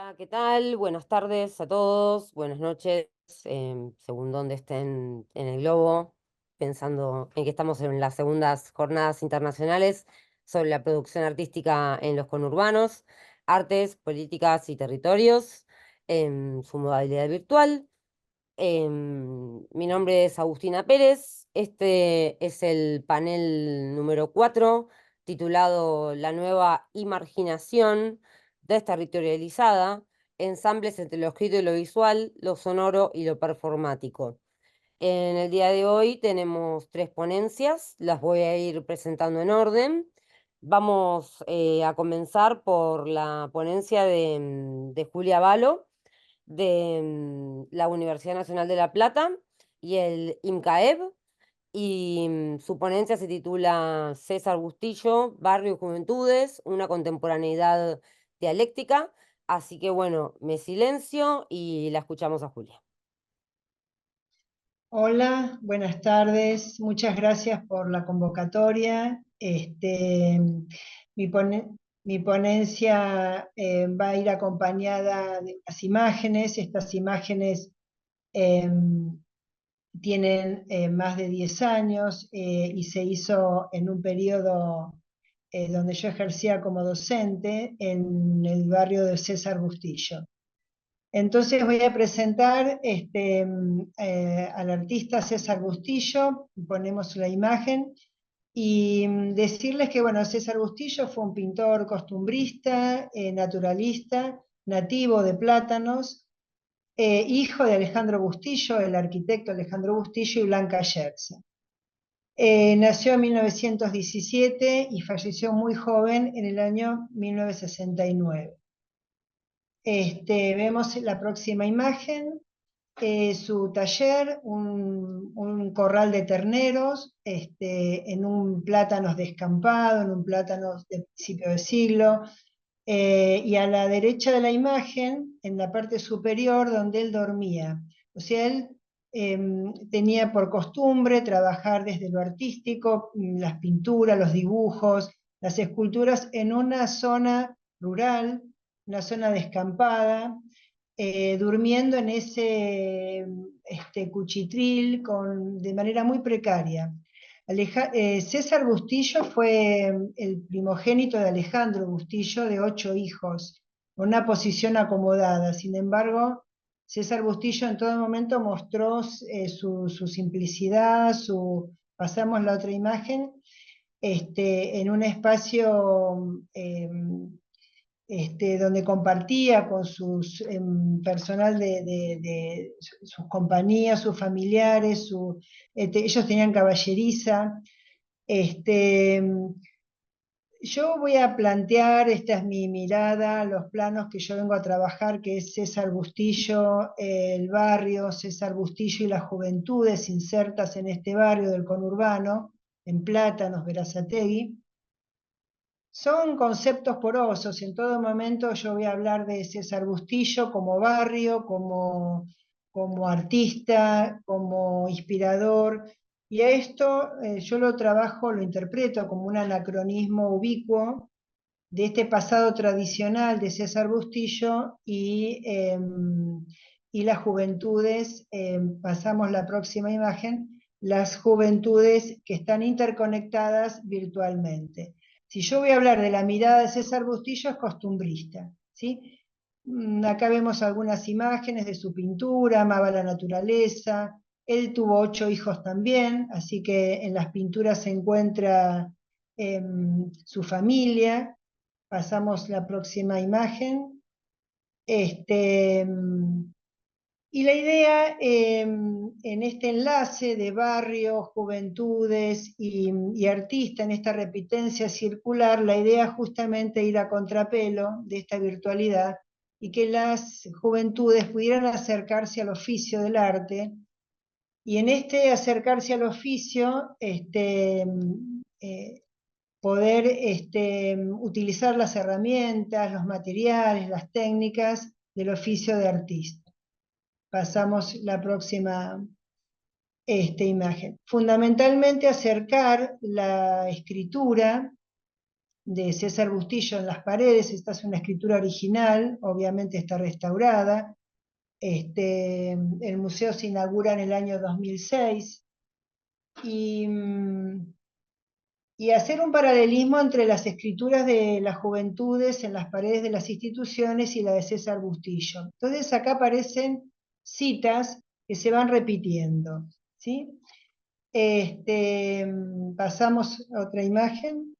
Hola, ¿qué tal? Buenas tardes a todos, buenas noches, según donde estén en el globo, pensando en que estamos en las segundas jornadas internacionales sobre la producción artística en los conurbanos, artes, políticas y territorios, en su modalidad virtual. Mi nombre es Agustina Pérez. Este es el panel número 4, titulado La nueva imarginación desterritorializada, ensambles entre lo escrito y lo visual, lo sonoro y lo performático. En el día de hoy tenemos tres ponencias, las voy a ir presentando en orden. Vamos a comenzar por la ponencia de Julia Balo de la Universidad Nacional de La Plata y el IMCAEB, y su ponencia se titula César Bustillo, Barrio y Juventudes, una contemporaneidad dialéctica. Así que bueno, me silencio y la escuchamos a Julia. Hola, buenas tardes. Muchas gracias por la convocatoria. Mi, mi ponencia va a ir acompañada de unas imágenes. Estas imágenes em, tienen más de 10 años y se hizo en un periodo donde yo ejercía como docente en el barrio de César Bustillo. Entonces voy a presentar al artista César Bustillo, ponemos la imagen, y decirles que bueno, César Bustillo fue un pintor costumbrista, naturalista, nativo de Plátanos, hijo de Alejandro Bustillo, el arquitecto Alejandro Bustillo y Blanca Yerza. Nació en 1917 y falleció muy joven en el año 1969. Vemos la próxima imagen, su taller, un corral de terneros, en un plátanos descampado, en un plátanos de principio de siglo, y a la derecha de la imagen, en la parte superior, donde él dormía. O sea, él tenía por costumbre trabajar desde lo artístico, las pinturas, los dibujos, las esculturas en una zona rural, una zona descampada, durmiendo en ese cuchitril de manera muy precaria. César Bustillo fue el primogénito de Alejandro Bustillo, de 8 hijos, con una posición acomodada. Sin embargo, César Bustillo en todo momento mostró su simplicidad, pasamos la otra imagen, en un espacio donde compartía con sus personal de sus compañías, sus familiares, ellos tenían caballeriza. Este, yo voy a plantear, esta es mi mirada, los planos que yo vengo a trabajar, que es César Bustillo, el barrio, César Bustillo y las juventudes insertas en este barrio del conurbano, en Plátanos, Berazategui. Son conceptos porosos. En todo momento yo voy a hablar de César Bustillo como barrio, como artista, como inspirador. Y a esto yo lo trabajo, lo interpreto como un anacronismo ubicuo de este pasado tradicional de César Bustillo y las juventudes. Pasamos la próxima imagen, las juventudes que están interconectadas virtualmente. Si yo voy a hablar de la mirada de César Bustillo, es costumbrista, ¿sí? Acá vemos algunas imágenes de su pintura, amaba la naturaleza. Él tuvo 8 hijos también, así que en las pinturas se encuentra su familia. Pasamos la próxima imagen. Y la idea en este enlace de barrios, juventudes y artista, en esta repitencia circular, la idea justamente ir a contrapelo de esta virtualidad y que las juventudes pudieran acercarse al oficio del arte, y en este acercarse al oficio poder utilizar las herramientas, los materiales, las técnicas del oficio de artista. Pasamos la próxima imagen. Fundamentalmente acercar la escritura de César Bustillo en las paredes. Esta es una escritura original, obviamente está restaurada. El museo se inaugura en el año 2006 y, y hacer un paralelismo entre las escrituras de las juventudes en las paredes de las instituciones y la de César Bustillo. Entonces acá aparecen citas que se van repitiendo, ¿sí? Pasamos a otra imagen.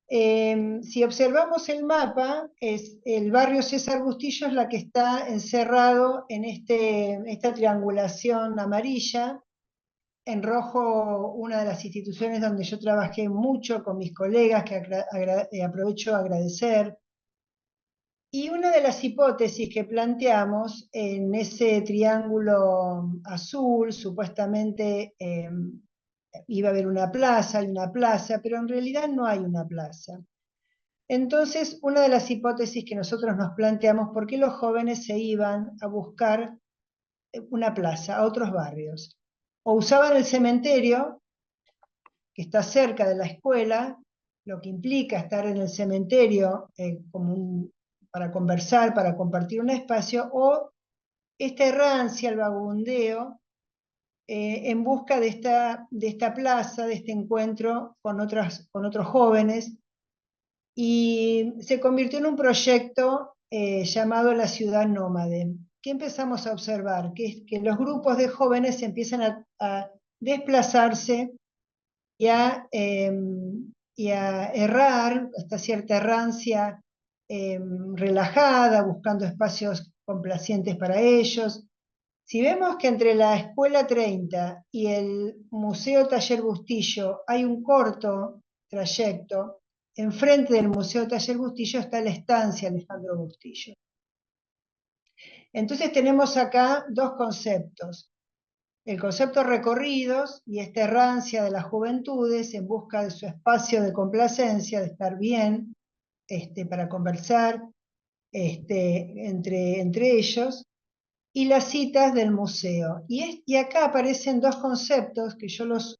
Si observamos el mapa, el barrio César Bustillo es la que está encerrado en esta triangulación amarilla. En rojo, una de las instituciones donde yo trabajé mucho con mis colegas, que aprovecho a agradecer. Y una de las hipótesis que planteamos en ese triángulo azul, supuestamente iba a haber una plaza, hay una plaza, pero en realidad no hay una plaza. Entonces, una de las hipótesis que nosotros nos planteamos, ¿por qué los jóvenes se iban a buscar una plaza, a otros barrios? O usaban el cementerio, que está cerca de la escuela, lo que implica estar en el cementerio para conversar, para compartir un espacio, o esta errancia, el vagabundeo, en busca de esta plaza, de este encuentro con otros jóvenes, y se convirtió en un proyecto llamado La Ciudad Nómade. ¿Qué empezamos a observar? Que los grupos de jóvenes empiezan a desplazarse y a errar, hasta cierta errancia relajada, buscando espacios complacientes para ellos. Si vemos que entre la Escuela 30 y el Museo Taller Bustillo hay un corto trayecto, enfrente del Museo Taller Bustillo está la estancia Alejandro Bustillo. Entonces tenemos acá dos conceptos. El concepto recorridos y esta errancia de las juventudes en busca de su espacio de complacencia, de estar bien, para conversar entre ellos, y las citas del museo. Y acá aparecen dos conceptos que yo los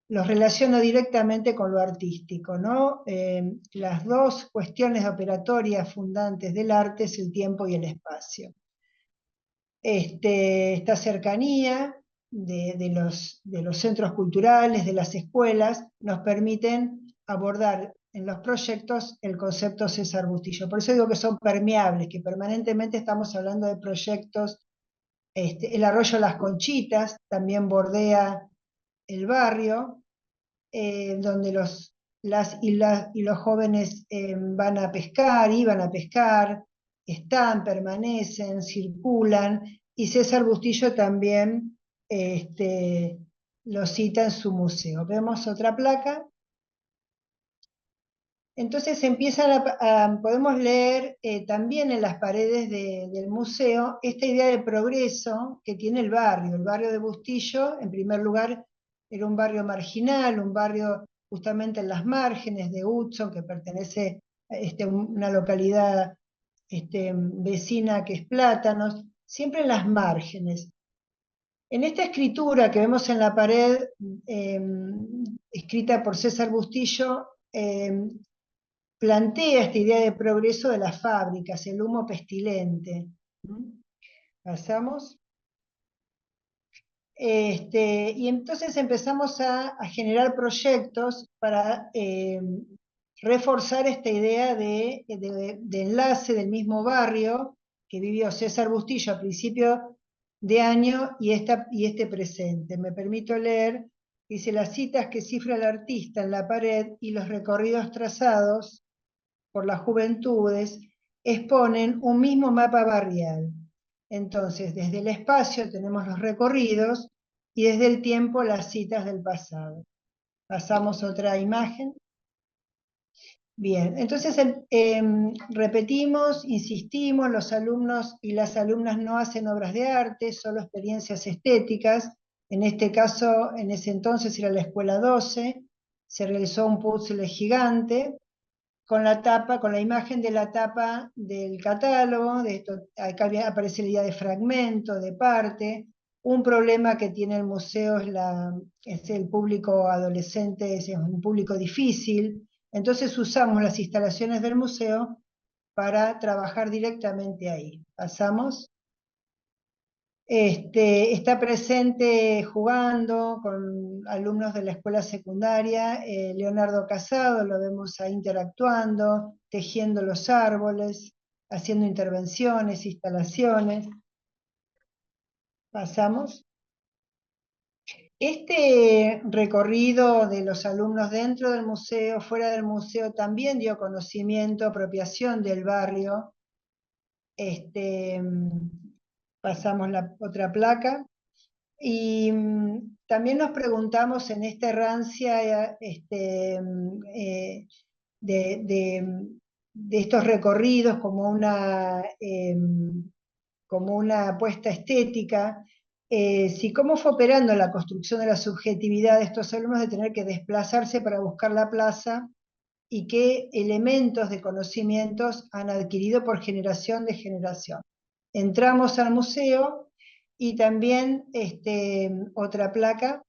relaciono directamente con lo artístico, ¿no? Las dos cuestiones operatorias fundantes del arte es el tiempo y el espacio. Esta cercanía de los centros culturales, de las escuelas, nos permiten abordar en los proyectos el concepto César Bustillo. Por eso digo que son permeables, que permanentemente estamos hablando de proyectos. El arroyo Las Conchitas también bordea el barrio, donde los jóvenes van a pescar, iban a pescar, están, permanecen, circulan, y César Bustillo también lo cita en su museo. Vemos otra placa. Entonces podemos leer también en las paredes del museo esta idea de progreso que tiene el barrio. El barrio de Bustillo, en primer lugar, era un barrio marginal, un barrio justamente en las márgenes de Hudson, que pertenece a una localidad vecina que es Plátanos, siempre en las márgenes. En esta escritura que vemos en la pared, escrita por César Bustillo, plantea esta idea de progreso de las fábricas, el humo pestilente. Pasamos. Y entonces empezamos a generar proyectos para reforzar esta idea de enlace del mismo barrio que vivió César Bustillo a principio de año y este presente. Me permito leer, dice: las citas que cifra el artista en la pared y los recorridos trazados por las juventudes exponen un mismo mapa barrial. Entonces, desde el espacio tenemos los recorridos y desde el tiempo las citas del pasado. Pasamos a otra imagen. Bien, entonces repetimos, insistimos, los alumnos y las alumnas no hacen obras de arte, solo experiencias estéticas. En este caso, en ese entonces era la escuela 12, se realizó un puzzle gigante, con la imagen de la tapa del catálogo, acá aparece la idea de fragmento, de parte, Un problema que tiene el museo es el público adolescente, es un público difícil. Entonces usamos las instalaciones del museo para trabajar directamente ahí. Pasamos. Está presente jugando con alumnos de la escuela secundaria. Leonardo Casado, lo vemos ahí interactuando, tejiendo los árboles, haciendo intervenciones, instalaciones. Pasamos. Este recorrido de los alumnos dentro del museo, fuera del museo, también dio conocimiento, apropiación del barrio. Pasamos la otra placa. Y también nos preguntamos en esta errancia de estos recorridos como una apuesta estética, si cómo fue operando la construcción de la subjetividad de estos alumnos de tener que desplazarse para buscar la plaza y qué elementos de conocimientos han adquirido por generación de generación. Entramos al museo y también otra placa,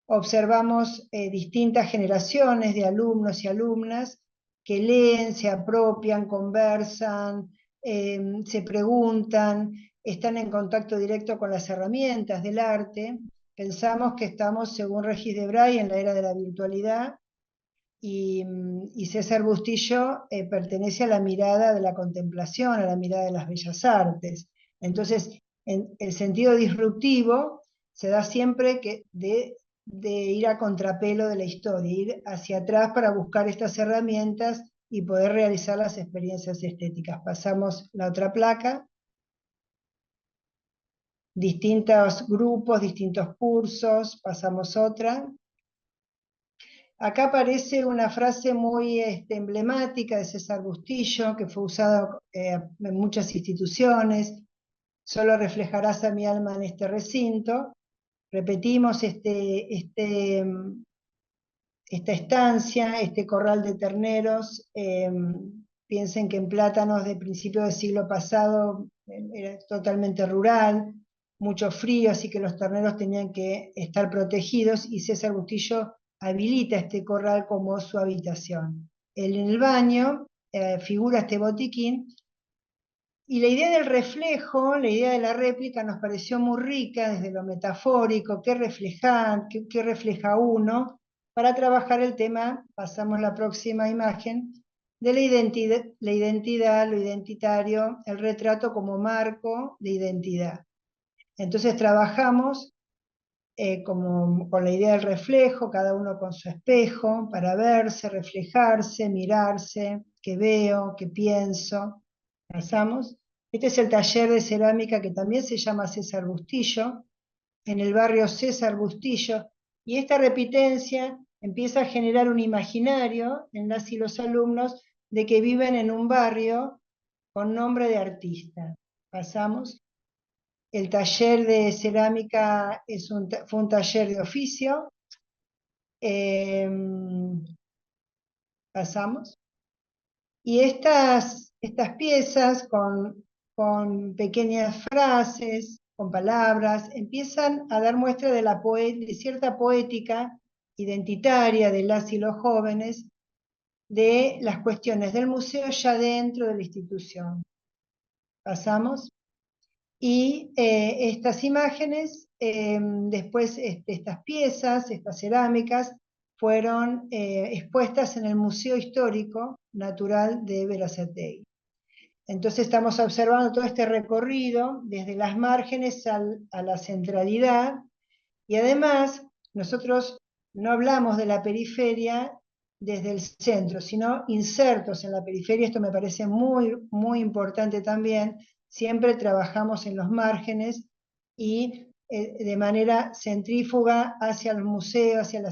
observamos distintas generaciones de alumnos y alumnas que leen, se apropian, conversan, se preguntan, están en contacto directo con las herramientas del arte. Pensamos que estamos, según Regis Debray, en la era de la virtualidad, y César Bustillo pertenece a la mirada de la contemplación, a la mirada de las bellas artes. Entonces, el sentido disruptivo se da siempre de ir a contrapelo de la historia, ir hacia atrás para buscar estas herramientas y poder realizar las experiencias estéticas. Pasamos la otra placa, distintos grupos, distintos cursos, pasamos otra. Acá aparece una frase muy emblemática de César Bustillo, que fue usada en muchas instituciones: solo reflejarás a mi alma en este recinto. Repetimos esta estancia, este corral de terneros. Piensen que en Plátanos de principio del siglo pasado era totalmente rural, mucho frío, así que los terneros tenían que estar protegidos, y César Bustillo habilita este corral como su habitación. Él en el baño figura este botiquín, y la idea del reflejo, la idea de la réplica nos pareció muy rica desde lo metafórico, qué refleja uno, para trabajar el tema. Pasamos la próxima imagen, de la identidad, lo identitario, el retrato como marco de identidad. Entonces trabajamos con la idea del reflejo, cada uno con su espejo, para verse, reflejarse, mirarse, qué veo, qué pienso. Pasamos. Este es el taller de cerámica que también se llama César Bustillo, en el barrio César Bustillo, y esta repitencia empieza a generar un imaginario en las y los alumnos de que viven en un barrio con nombre de artista. Pasamos. El taller de cerámica fue un taller de oficio. Eh, Pasamos. Y estas piezas con pequeñas frases, con palabras, empiezan a dar muestra de cierta poética identitaria de las y los jóvenes, de las cuestiones del museo ya dentro de la institución. Pasamos. Y estas imágenes, después estas piezas, estas cerámicas, fueron expuestas en el Museo Histórico Natural de Berazategui. Entonces estamos observando todo este recorrido desde las márgenes a la centralidad, y además nosotros no hablamos de la periferia desde el centro, sino insertos en la periferia. Esto me parece muy, muy importante también. Siempre trabajamos en los márgenes y de manera centrífuga hacia el museo, hacia la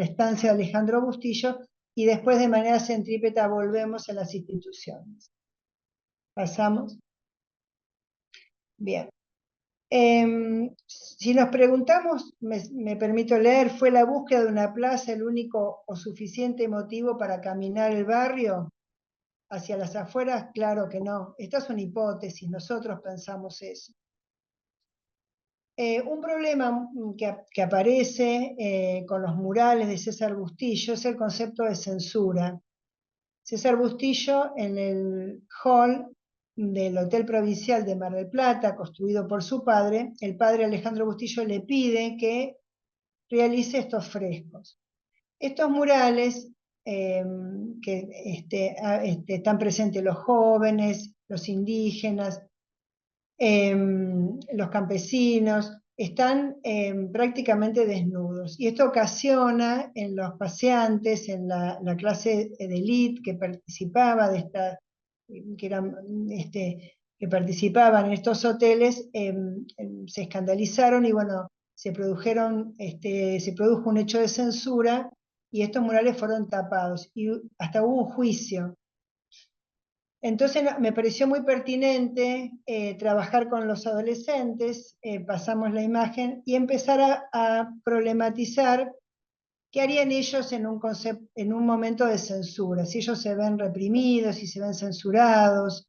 estancia de Alejandro Bustillo, y después de manera centrípeta volvemos a las instituciones. Pasamos. Bien. Si nos preguntamos, me permito leer, ¿fue la búsqueda de una plaza el único o suficiente motivo para caminar el barrio hacia las afueras? Claro que no. Esta es una hipótesis, nosotros pensamos eso. Un problema que aparece con los murales de César Bustillo es el concepto de censura. César Bustillo, en el hall del Hotel Provincial de Mar del Plata, construido por su padre, el padre Alejandro Bustillo le pide que realice estos frescos. Estos murales que están presentes los jóvenes, los indígenas, los campesinos, están prácticamente desnudos. Y esto ocasiona en los paseantes, en la clase de élite que participaba de esta, que, eran, que participaban en estos hoteles, se escandalizaron y bueno, se produjo un hecho de censura y estos murales fueron tapados y hasta hubo un juicio. Entonces me pareció muy pertinente trabajar con los adolescentes, pasamos la imagen, y empezar a problematizar qué harían ellos en un momento de censura, si ellos se ven reprimidos, si se ven censurados,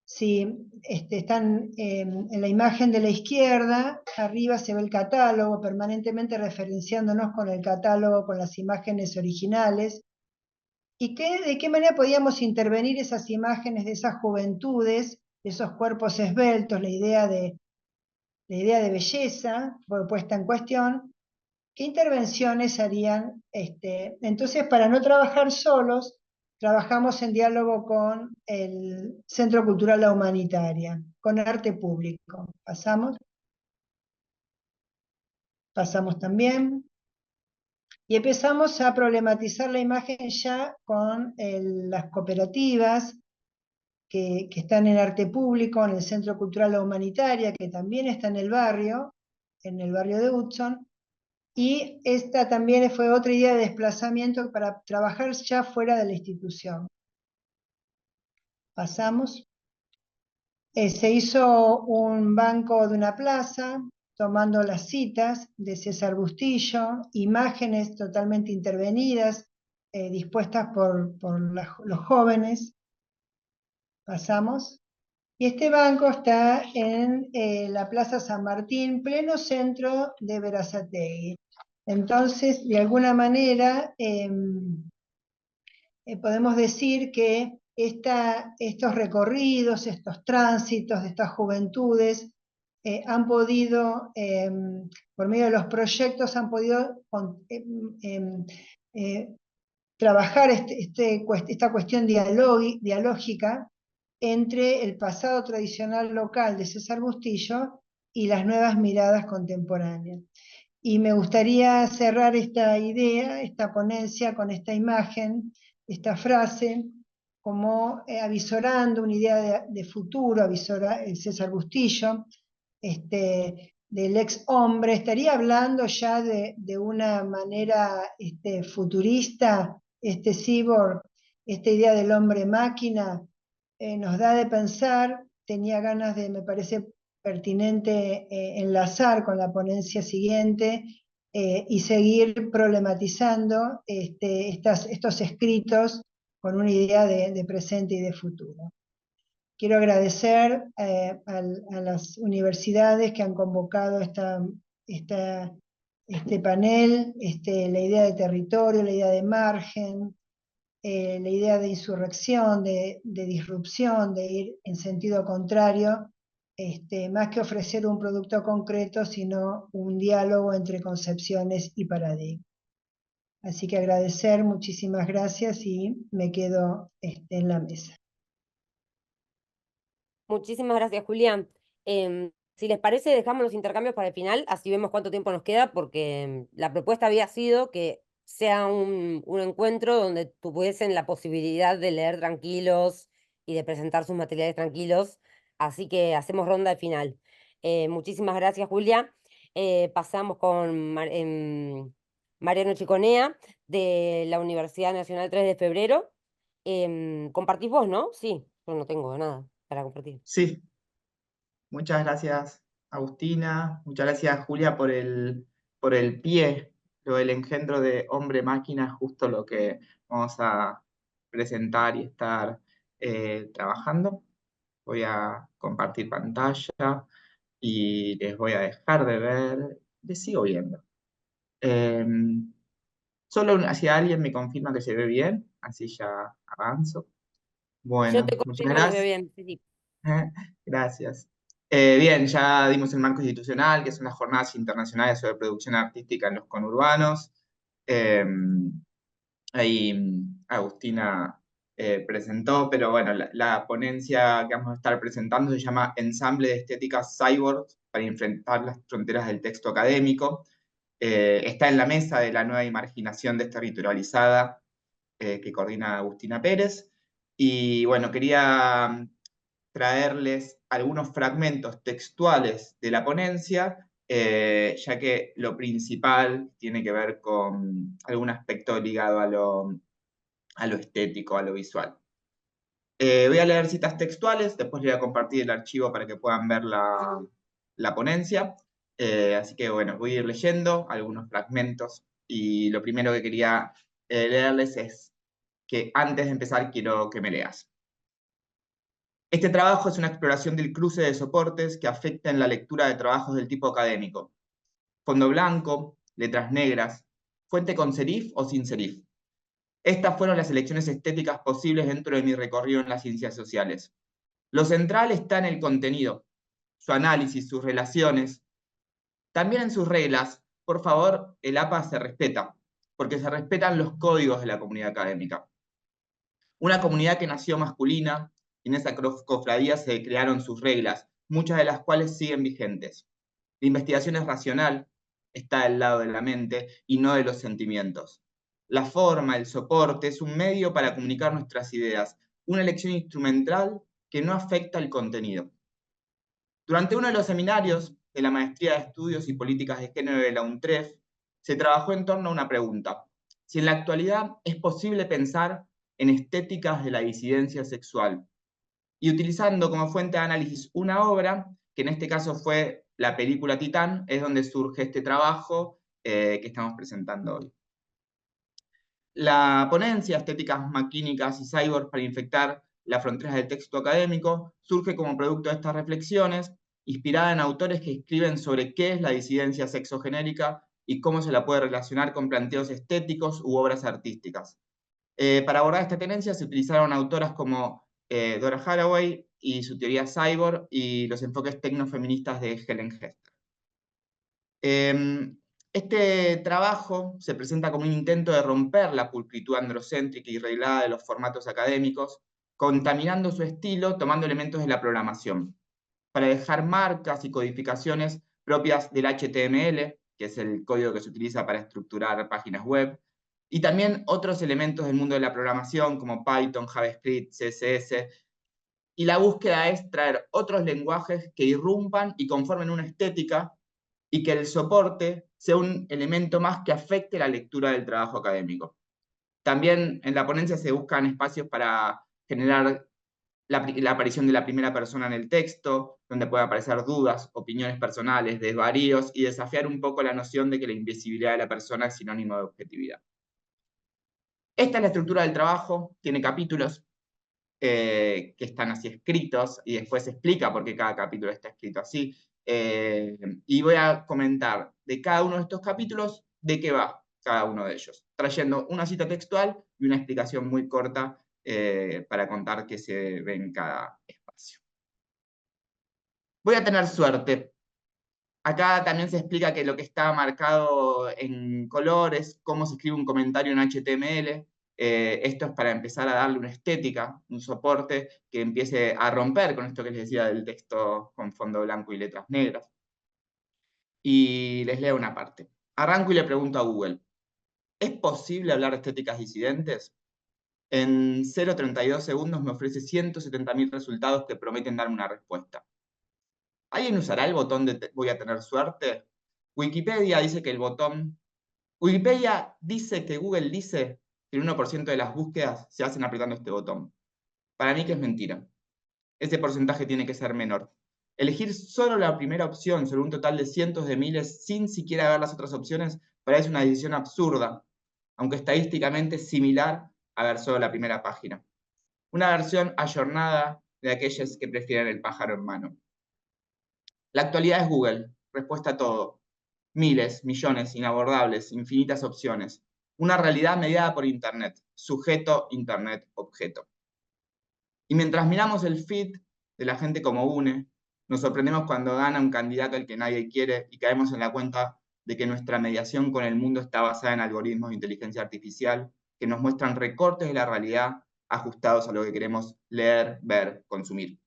si están en la imagen de la izquierda, arriba se ve el catálogo, permanentemente referenciándonos con el catálogo, con las imágenes originales. ¿Y de qué manera podíamos intervenir esas imágenes de esas juventudes, de esos cuerpos esbeltos, la idea de belleza puesta en cuestión? ¿Qué intervenciones harían? Entonces, para no trabajar solos, trabajamos en diálogo con el Centro Cultural La Humanitaria, con Arte Público. Pasamos también. Y empezamos a problematizar la imagen ya con las cooperativas, que están en arte público, en el Centro Cultural La Humanitaria, que también está en el barrio de Hudson, y esta también fue otra idea de desplazamiento para trabajar ya fuera de la institución. Pasamos. Se hizo un banco de una plaza, tomando las citas de César Bustillo, imágenes totalmente intervenidas, dispuestas por los jóvenes. Pasamos. Y este banco está en la Plaza San Martín, pleno centro de Berazategui. Entonces, de alguna manera, podemos decir que estos recorridos, estos tránsitos de estas juventudes, han podido, por medio de los proyectos, han podido trabajar esta cuestión dialógica entre el pasado tradicional local de César Bustillo y las nuevas miradas contemporáneas. Y me gustaría cerrar esta idea, esta ponencia, con esta imagen, esta frase, como avisorando una idea de futuro, avisora el César Bustillo, del ex hombre. Estaría hablando ya de una manera futurista, cyborg, esta idea del hombre máquina, nos da de pensar. Tenía ganas de, me parece pertinente, enlazar con la ponencia siguiente y seguir problematizando estos escritos con una idea de presente y de futuro. Quiero agradecer a las universidades que han convocado este panel, la idea de territorio, la idea de margen, la idea de insurrección, de disrupción, de ir en sentido contrario, más que ofrecer un producto concreto, sino un diálogo entre concepciones y paradigmas. Así que agradecer, muchísimas gracias, y me quedo en la mesa. Muchísimas gracias, Julián. Si les parece, dejamos los intercambios para el final, así vemos cuánto tiempo nos queda, porque la propuesta había sido que sea un encuentro donde tuviesen la posibilidad de leer tranquilos y de presentar sus materiales tranquilos, así que hacemos ronda de final. Muchísimas gracias, Julia. Pasamos con Mariano Chiconea, de la Universidad Nacional 3 de Febrero. Compartís vos, ¿no? Sí, yo no tengo nada para compartir. Sí, muchas gracias, Agustina. Muchas gracias, Julia, por el pie, el engendro de hombre-máquina, justo lo que vamos a presentar y estar trabajando. Voy a compartir pantalla. y les voy a dejar de ver, les sigo viendo. Em, Solo si alguien me confirma que se ve bien, así ya avanzo. Yo te Bueno, muchas confirmo que se ve gracias. bien. Sí, sí. Gracias. Bien, ya dimos el marco institucional, que son las jornadas internacionales sobre producción artística en los conurbanos. Eh, Ahí Agustina presentó, pero bueno, la ponencia que vamos a estar presentando se llama Ensamble de Estéticas Cyborg para enfrentar las fronteras del texto académico. Está en la mesa de la nueva imaginación desterritorializada que coordina Agustina Pérez. Y bueno, quería traerles algunos fragmentos textuales de la ponencia, ya que lo principal tiene que ver con algún aspecto ligado a lo estético, a lo visual. Voy a leer citas textuales, después les voy a compartir el archivo para que puedan ver la ponencia. Así que bueno, voy a ir leyendo algunos fragmentos y lo primero que quería leerles es que antes de empezar quiero que me leas. Este trabajo es una exploración del cruce de soportes que afecta en la lectura de trabajos del tipo académico. Fondo blanco, letras negras, fuente con serif o sin serif. Estas fueron las elecciones estéticas posibles dentro de mi recorrido en las ciencias sociales. Lo central está en el contenido, su análisis, sus relaciones. También en sus reglas, por favor, el APA se respeta, porque se respetan los códigos de la comunidad académica. Una comunidad que nació masculina, y en esa cofradía se crearon sus reglas, muchas de las cuales siguen vigentes. La investigación es racional, está del lado de la mente y no de los sentimientos. La forma, el soporte, es un medio para comunicar nuestras ideas, una elección instrumental que no afecta el contenido. Durante uno de los seminarios de la Maestría de Estudios y Políticas de Género de la UNTREF, se trabajó en torno a una pregunta: si en la actualidad es posible pensar en estéticas de la disidencia sexual, y utilizando como fuente de análisis una obra, que en este caso fue la película Titán, es donde surge este trabajo que estamos presentando hoy. La ponencia Estéticas Maquínicas y Cyborg para infectar las fronteras del texto académico surge como producto de estas reflexiones, inspirada en autores que escriben sobre qué es la disidencia sexogenérica y cómo se la puede relacionar con planteos estéticos u obras artísticas. Para abordar esta tenencia se utilizaron autoras como Dora Haraway y su teoría cyborg y los enfoques tecnofeministas de Helen Hester. Este trabajo se presenta como un intento de romper la pulcritud androcéntrica y reglada de los formatos académicos, contaminando su estilo, tomando elementos de la programación, para dejar marcas y codificaciones propias del HTML, que es el código que se utiliza para estructurar páginas web, y también otros elementos del mundo de la programación, como Python, JavaScript, CSS, y la búsqueda es traer otros lenguajes que irrumpan y conformen una estética y que el soporte sea un elemento más que afecte la lectura del trabajo académico. También en la ponencia se buscan espacios para generar la aparición de la primera persona en el texto, donde pueden aparecer dudas, opiniones personales, desvaríos y desafiar un poco la noción de que la invisibilidad de la persona es sinónimo de objetividad. Esta es la estructura del trabajo, tiene capítulos que están así escritos y después se explica por qué cada capítulo está escrito así. Y voy a comentar de cada uno de estos capítulos de qué va cada uno de ellos, trayendo una cita textual y una explicación muy corta para contar qué se ve en cada espacio. Voy a tener suerte. Acá también se explica que lo que está marcado en color es cómo se escribe un comentario en HTML. Esto es para empezar a darle una estética, un soporte que empiece a romper con esto que les decía del texto con fondo blanco y letras negras. Y les leo una parte. Arranco y le pregunto a Google: ¿es posible hablar de estéticas disidentes? En 0,32 segundos me ofrece 170.000 resultados que prometen darme una respuesta. ¿Alguien usará el botón de voy a tener suerte? Wikipedia dice que el botón... Wikipedia dice que Google dice que el 1% de las búsquedas se hacen apretando este botón. Para mí que es mentira. Ese porcentaje tiene que ser menor. Elegir solo la primera opción sobre un total de cientos de miles sin siquiera ver las otras opciones parece una decisión absurda, aunque estadísticamente similar a ver solo la primera página. Una versión ayornada de aquellos que prefieren el pájaro en mano. La actualidad es Google, respuesta a todo. Miles, millones, inabordables, infinitas opciones. Una realidad mediada por Internet, sujeto, Internet, objeto. Y mientras miramos el feed de la gente como une, nos sorprendemos cuando gana un candidato al que nadie quiere y caemos en la cuenta de que nuestra mediación con el mundo está basada en algoritmos de inteligencia artificial que nos muestran recortes de la realidad ajustados a lo que queremos leer, ver, consumir.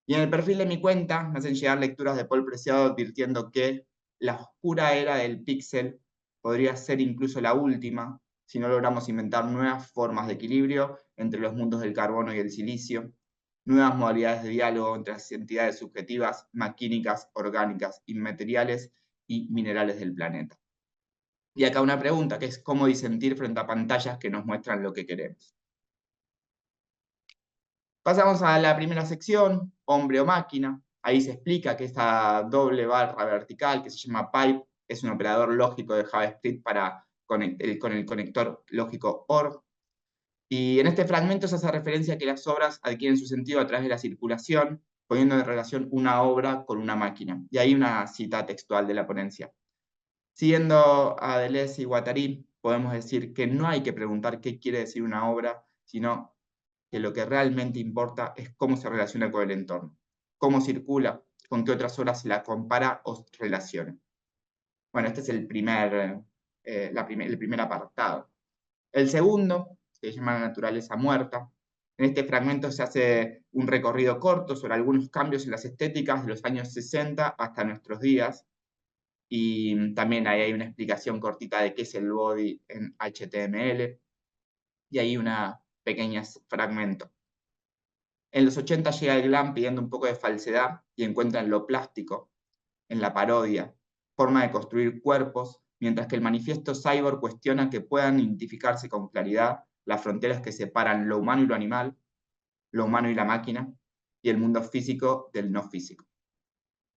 Y en el perfil de mi cuenta me hacen llegar lecturas de Paul Preciado advirtiendo que la oscura era del píxel podría ser incluso la última si no logramos inventar nuevas formas de equilibrio entre los mundos del carbono y el silicio, nuevas modalidades de diálogo entre las entidades subjetivas, maquínicas, orgánicas, inmateriales y minerales del planeta. Y acá una pregunta, que es cómo disentir frente a pantallas que nos muestran lo que queremos. Pasamos a la primera sección, hombre o máquina. Ahí se explica que esta doble barra vertical que se llama pipe es un operador lógico de JavaScript con el conector lógico OR. Y en este fragmento se hace referencia a que las obras adquieren su sentido a través de la circulación, poniendo en relación una obra con una máquina. Y ahí una cita textual de la ponencia. Siguiendo a Deleuze y Guattari, podemos decir que no hay que preguntar qué quiere decir una obra, sino que lo que realmente importa es cómo se relaciona con el entorno, cómo circula, con qué otras obras se la compara o relaciona. Bueno, este es el primer apartado. El segundo, que se llama La naturaleza muerta. En este fragmento se hace un recorrido corto sobre algunos cambios en las estéticas de los años 60 hasta nuestros días, y también ahí hay una explicación cortita de qué es el body en HTML, y ahí una pequeña fragmento. En los 80 llega el glam pidiendo un poco de falsedad y encuentran lo plástico, en la parodia, forma de construir cuerpos, mientras que el manifiesto cyborg cuestiona que puedan identificarse con claridad las fronteras que separan lo humano y lo animal, lo humano y la máquina, y el mundo físico del no físico.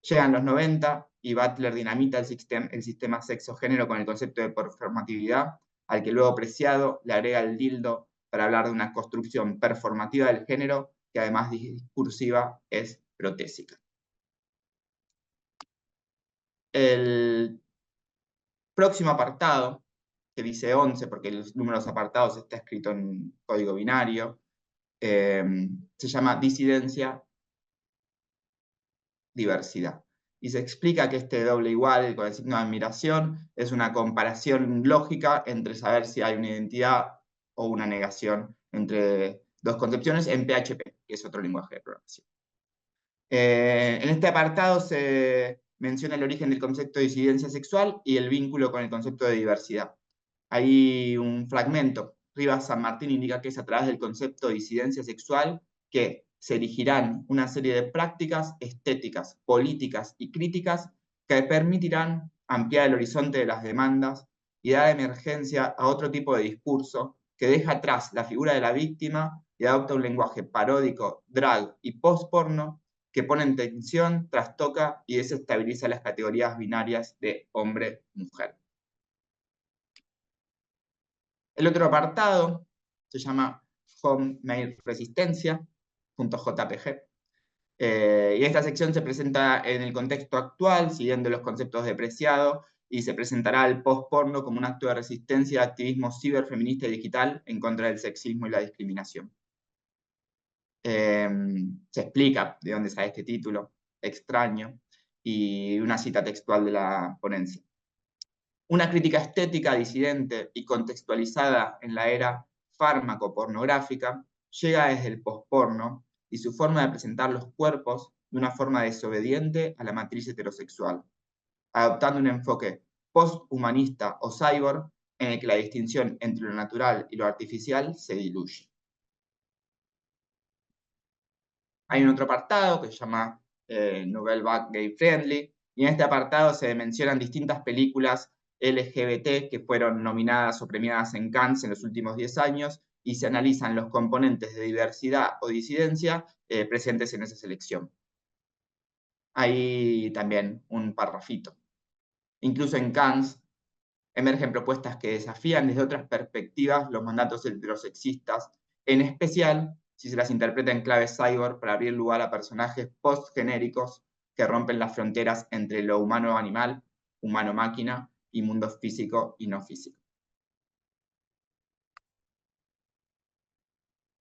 Llegan los 90 y Butler dinamita el sistema sexo-género con el concepto de performatividad, al que luego Preciado le agrega el dildo para hablar de una construcción performativa del género que además discursiva es protésica. El próximo apartado, que dice 11 porque los números apartados está escrito en código binario, se llama disidencia, diversidad. Y se explica que este doble igual con el signo de admiración es una comparación lógica entre saber si hay una identidad o una negación entre dos concepciones en PHP, que es otro lenguaje de programación. En este apartado se menciona el origen del concepto de disidencia sexual y el vínculo con el concepto de diversidad. Hay un fragmento. Rivas San Martín indica que es a través del concepto de disidencia sexual que se erigirán una serie de prácticas estéticas, políticas y críticas que permitirán ampliar el horizonte de las demandas y dar emergencia a otro tipo de discurso que deja atrás la figura de la víctima y adopta un lenguaje paródico, drag y post-porno que pone en tensión, trastoca y desestabiliza las categorías binarias de hombre-mujer. El otro apartado se llama Homemade Resistencia, .jpg. Y esta sección se presenta en el contexto actual, siguiendo los conceptos de Preciado, y se presentará el post-porno como un acto de resistencia de activismo ciberfeminista y digital en contra del sexismo y la discriminación. Se explica de dónde sale este título, extraño, y una cita textual de la ponencia. Una crítica estética disidente y contextualizada en la era fármaco-pornográfica llega desde el posporno y su forma de presentar los cuerpos de una forma desobediente a la matriz heterosexual, adoptando un enfoque posthumanista o cyborg en el que la distinción entre lo natural y lo artificial se diluye. Hay un otro apartado que se llama Nouvelle Vague Gay Friendly, y en este apartado se mencionan distintas películas LGBT que fueron nominadas o premiadas en Cannes en los últimos 10 años, y se analizan los componentes de diversidad o disidencia presentes en esa selección. Hay también un parrafito. Incluso en Cannes emergen propuestas que desafían desde otras perspectivas los mandatos heterosexistas, en especial si se las interpreta en clave cyborg para abrir lugar a personajes post-genéricos que rompen las fronteras entre lo humano-animal, humano-máquina y mundo físico y no físico.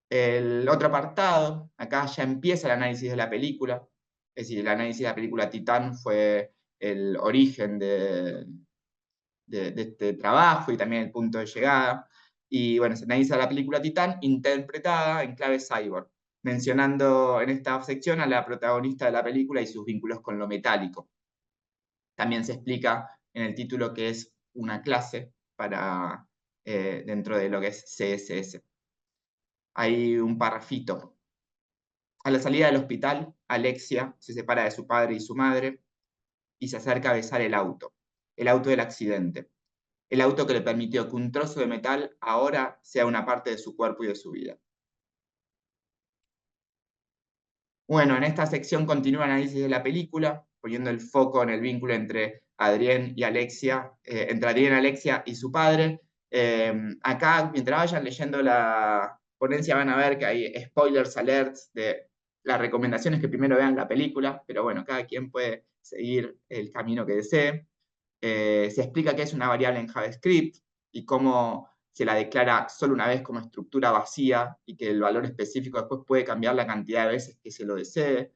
El otro apartado, acá ya empieza el análisis de la película, es decir, el análisis de la película Titán fue el origen de este trabajo y también el punto de llegada. Y bueno, se analiza la película Titán interpretada en clave cyborg, mencionando en esta sección a la protagonista de la película y sus vínculos con lo metálico. También se explica en el título que es una clase para, dentro de lo que es CSS. Hay un parrafito. A la salida del hospital, Alexia se separa de su padre y su madre y se acerca a besar el auto del accidente. El auto que le permitió que un trozo de metal ahora sea una parte de su cuerpo y de su vida. Bueno, en esta sección continúa el análisis de la película, poniendo el foco en el vínculo entre Adrián y Alexia, entre Adrián, Alexia y su padre. Acá, mientras vayan leyendo la ponencia, van a ver que hay spoilers alerts de las recomendaciones que primero vean la película, pero bueno, cada quien puede seguir el camino que desee. Se explica qué es una variable en JavaScript y cómo se la declara solo una vez como estructura vacía y que el valor específico después puede cambiar la cantidad de veces que se lo desee,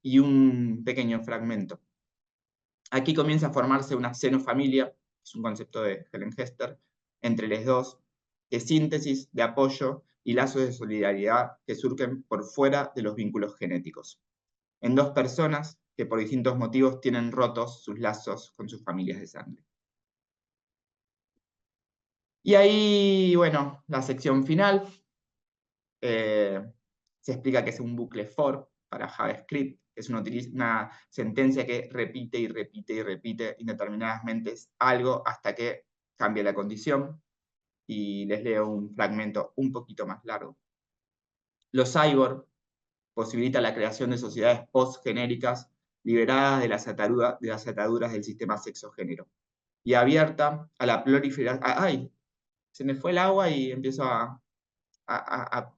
y un pequeño fragmento. Aquí comienza a formarse una xenofamilia, es un concepto de Helen Hester, entre los dos, de síntesis, de apoyo y lazos de solidaridad que surgen por fuera de los vínculos genéticos, en dos personas que por distintos motivos tienen rotos sus lazos con sus familias de sangre. Y ahí, bueno, la sección final, se explica que es un bucle for para JavaScript, es una sentencia que repite y repite y repite indeterminadamente algo hasta que cambie la condición. Y les leo un fragmento un poquito más largo. Los cyborg posibilita la creación de sociedades post-genéricas liberadas de las ataduras del sistema sexo-género y abierta a la proliferación. ¡Ay! Se me fue el agua y empiezo a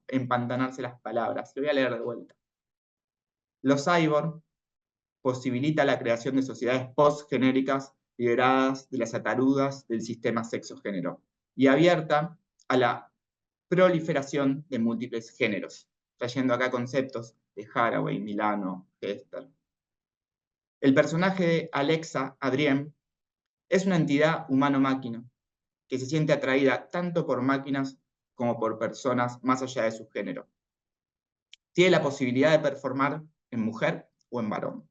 empantanarse las palabras. Lo voy a leer de vuelta. Los cyborg posibilita la creación de sociedades post-genéricas liberadas de las ataduras del sistema sexo-género y abierta a la proliferación de múltiples géneros, trayendo acá conceptos de Haraway, Milano, Hester. El personaje de Alexa, Adrienne, es una entidad humano-máquina que se siente atraída tanto por máquinas como por personas más allá de su género. Tiene la posibilidad de performar en mujer o en varón,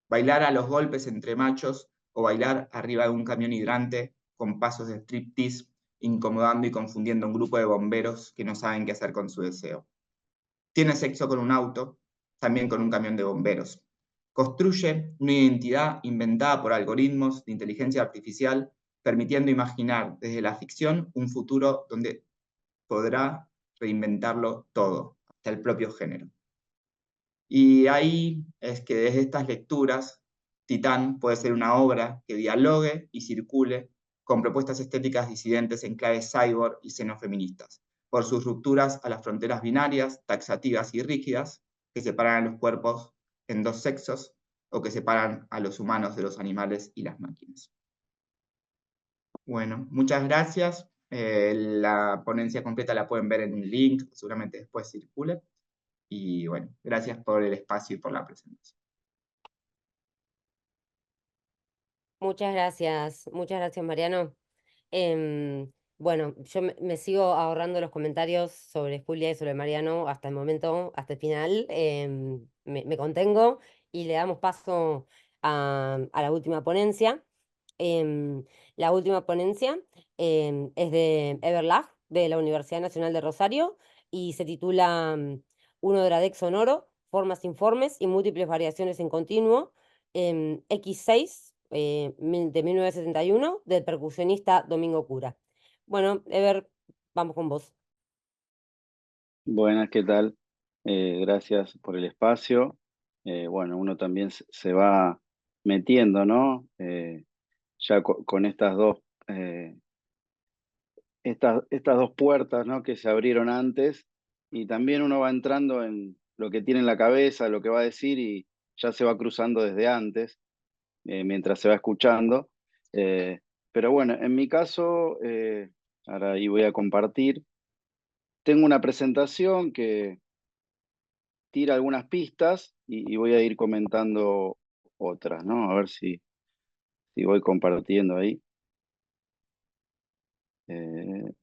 bailar a los golpes entre machos o bailar arriba de un camión hidrante con pasos de striptease, incomodando y confundiendo a un grupo de bomberos que no saben qué hacer con su deseo. Tiene sexo con un auto, también con un camión de bomberos. Construye una identidad inventada por algoritmos de inteligencia artificial, permitiendo imaginar desde la ficción un futuro donde podrá reinventarlo todo, hasta el propio género. Y ahí es que desde estas lecturas, Titán puede ser una obra que dialogue y circule con propuestas estéticas disidentes en clave cyborg y xenofeministas, por sus rupturas a las fronteras binarias, taxativas y rígidas, que separan a los cuerpos en dos sexos o que separan a los humanos de los animales y las máquinas. Bueno, muchas gracias. La ponencia completa la pueden ver en un link, seguramente después circule. Y bueno, gracias por el espacio y por la presentación. Muchas gracias, Mariano. Bueno, yo me sigo ahorrando los comentarios sobre Julia y sobre Mariano hasta el momento, hasta el final. Me contengo y le damos paso a la última ponencia. Em, la última ponencia es de Everlag, de la Universidad Nacional de Rosario, y se titula Un Odradex sonoro, formas informes y múltiples variaciones en continuo, X6, de 1971, del percusionista Domingo Cura. Bueno, Ever, vamos con vos. Buenas, ¿qué tal? Gracias por el espacio. Bueno, uno también se va metiendo, ¿no? Ya con estas dos puertas, ¿no? Que se abrieron antes, y también uno va entrando en lo que tiene en la cabeza, lo que va a decir, y ya se va cruzando desde antes, mientras se va escuchando. Pero bueno, en mi caso, ahora ahí voy a compartir. Tengo una presentación que tira algunas pistas y voy a ir comentando otras, ¿no? A ver si voy compartiendo ahí. Eh,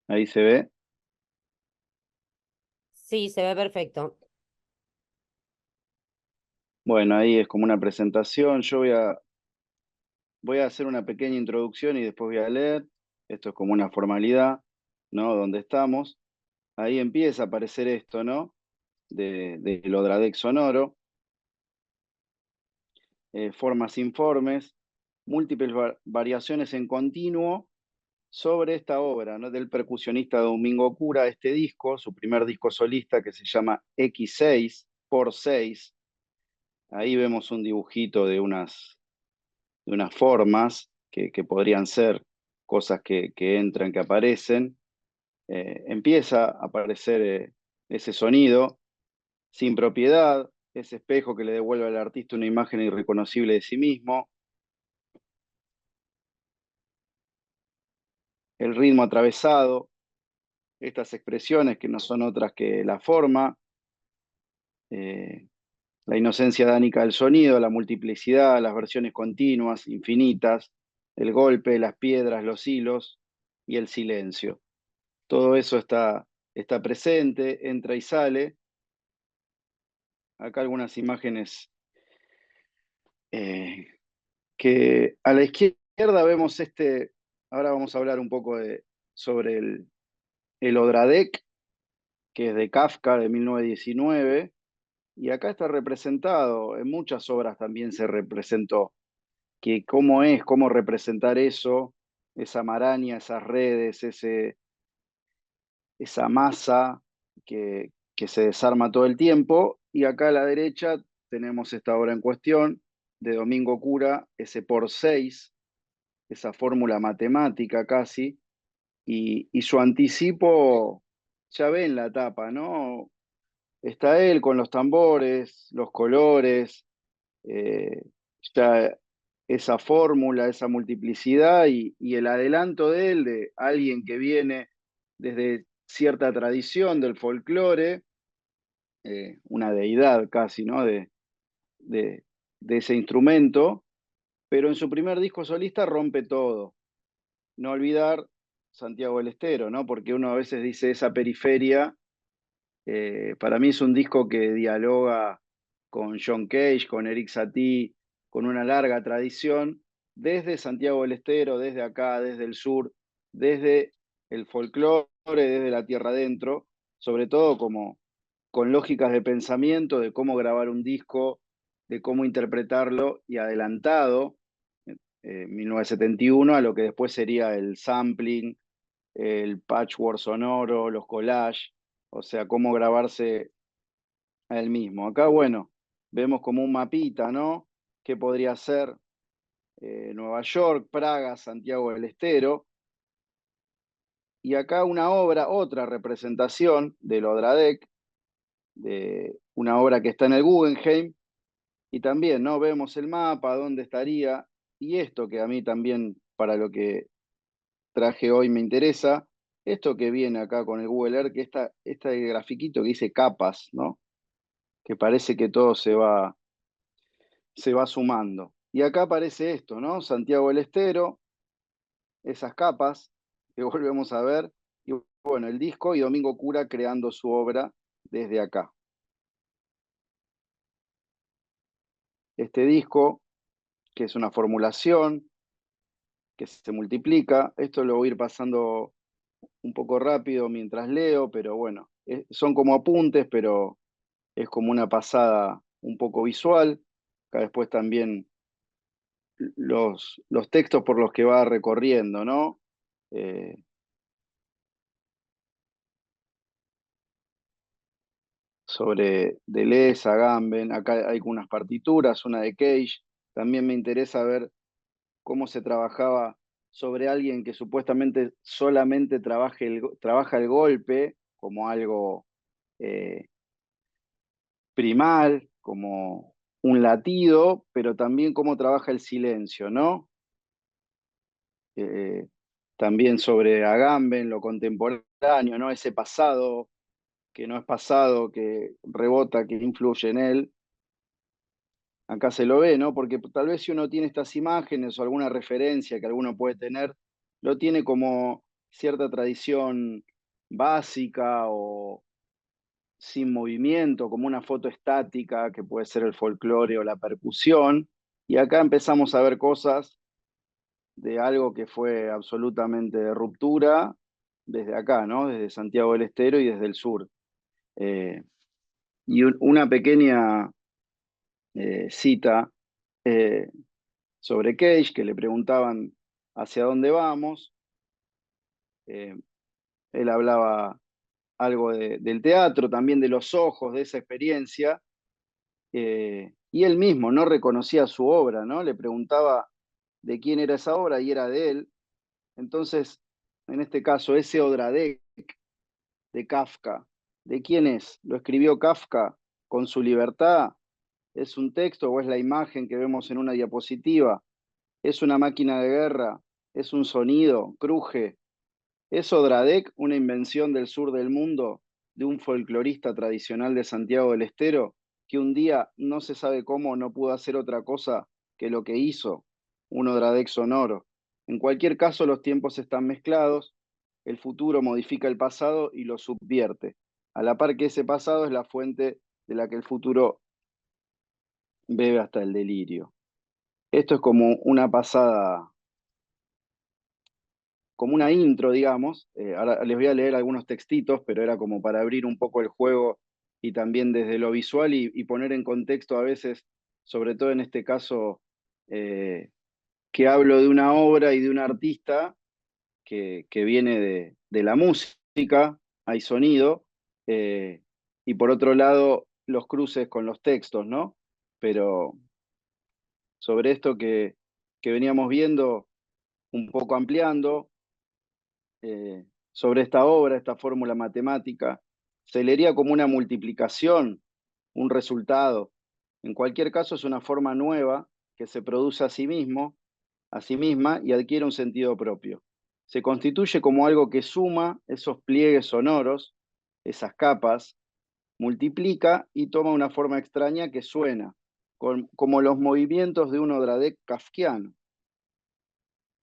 Ahí se ve. Sí, se ve perfecto. Bueno, ahí es como una presentación. Yo voy a hacer una pequeña introducción y después voy a leer. Esto es como una formalidad, ¿no? Donde estamos. Ahí empieza a aparecer esto, ¿no? Del Odradec sonoro. Formas informes, múltiples variaciones en continuo sobre esta obra, ¿no? Del percusionista Domingo Cura, este disco, su primer disco solista que se llama X6 por 6. Ahí vemos un dibujito de unas formas que podrían ser cosas que entran, que aparecen. Empieza a aparecer ese sonido sin propiedad, ese espejo que le devuelve al artista una imagen irreconocible de sí mismo, el ritmo atravesado, estas expresiones que no son otras que la forma, eh, la inocencia dánica del sonido, la multiplicidad, las versiones continuas, infinitas, el golpe, las piedras, los hilos y el silencio. Todo eso está presente, entra y sale. Acá algunas imágenes eh, que a la izquierda vemos ahora vamos a hablar un poco sobre el Odradek, que es de Kafka de 1919, y acá está representado, en muchas obras también se representó, que cómo representar eso, esa maraña, esas redes, esa masa que se desarma todo el tiempo. Y acá a la derecha tenemos esta obra en cuestión de Domingo Cura, ese por 6, esa fórmula matemática casi, y su anticipo ya ve en la tapa, ¿no? Está él con los tambores, los colores, eh, ya esa fórmula, esa multiplicidad y el adelanto de él, de alguien que viene desde cierta tradición del folclore, una deidad casi, ¿no? De, de ese instrumento, pero en su primer disco solista rompe todo. No olvidar Santiago del Estero, ¿no? Porque uno a veces dice esa periferia. Para mí es un disco que dialoga con John Cage, con Eric Satie, con una larga tradición, desde Santiago del Estero, desde acá, desde el sur, desde el folclore, desde la tierra adentro, sobre todo como con lógicas de pensamiento de cómo grabar un disco, de cómo interpretarlo y adelantado, 1971, a lo que después sería el sampling, el patchwork sonoro, los collages, o sea, cómo grabarse a él mismo. Acá, bueno, vemos como un mapita, ¿no? ¿Qué podría ser Nueva York, Praga, Santiago del Estero? Y acá una obra, otra representación del Odradek, de una obra que está en el Guggenheim, y también, ¿no? Vemos el mapa, dónde estaría, y esto que a mí también, para lo que traje hoy me interesa, esto que viene acá con el Google Earth, que este grafiquito que dice capas, ¿no? Que parece que todo se va sumando. Y acá aparece esto, ¿no? Santiago del Estero, esas capas que volvemos a ver, y bueno, el disco y Domingo Cura creando su obra desde acá. Este disco, que es una formulación, que se multiplica, esto lo voy a ir pasando un poco rápido mientras leo, pero bueno, son como apuntes, pero es como una pasada un poco visual. Acá después también los textos por los que va recorriendo, ¿no? Eh, Sobre Deleuze, Agamben, acá hay unas partituras, una de Cage. También me interesa ver cómo se trabajaba sobre alguien que supuestamente solamente trabaja el golpe como algo primal, como un latido, pero también cómo trabaja el silencio, ¿no? También sobre Agamben, lo contemporáneo, ¿no? Ese pasado que no es pasado, que rebota, que influye en él. Acá se lo ve, ¿no? Porque tal vez si uno tiene estas imágenes o alguna referencia que alguno puede tener, lo tiene como cierta tradición básica o sin movimiento, como una foto estática, que puede ser el folclore o la percusión. Y acá empezamos a ver cosas de algo que fue absolutamente de ruptura desde acá, ¿no? Desde Santiago del Estero y desde el sur. Y una pequeña cita sobre Cage, que le preguntaban hacia dónde vamos. Él hablaba algo del teatro, también de los ojos, de esa experiencia, y él mismo no reconocía su obra, ¿no? Le preguntaba de quién era esa obra y era de él. Entonces, en este caso, ese Odradek de Kafka, ¿de quién es? ¿Lo escribió Kafka con su libertad? ¿Es un texto o es la imagen que vemos en una diapositiva? ¿Es una máquina de guerra? ¿Es un sonido? ¿Cruje? ¿Es Odradek una invención del sur del mundo de un folclorista tradicional de Santiago del Estero que un día no se sabe cómo no pudo hacer otra cosa que lo que hizo? Un Odradek sonoro. En cualquier caso, los tiempos están mezclados, el futuro modifica el pasado y lo subvierte, a la par que ese pasado es la fuente de la que el futuro bebe hasta el delirio. Esto es como una pasada, como una intro, digamos. Ahora les voy a leer algunos textitos, pero era como para abrir un poco el juego y también desde lo visual y poner en contexto a veces, sobre todo en este caso, que hablo de una obra y de un artista que viene de la música, hay sonido, y por otro lado los cruces con los textos, ¿no? Pero sobre esto que veníamos viendo, un poco ampliando, sobre esta obra, esta fórmula matemática, se leería como una multiplicación, un resultado. En cualquier caso, es una forma nueva que se produce a sí mismo, a sí misma y adquiere un sentido propio. Se constituye como algo que suma esos pliegues sonoros, esas capas, multiplica y toma una forma extraña que suena, como los movimientos de un Odradek kafkiano.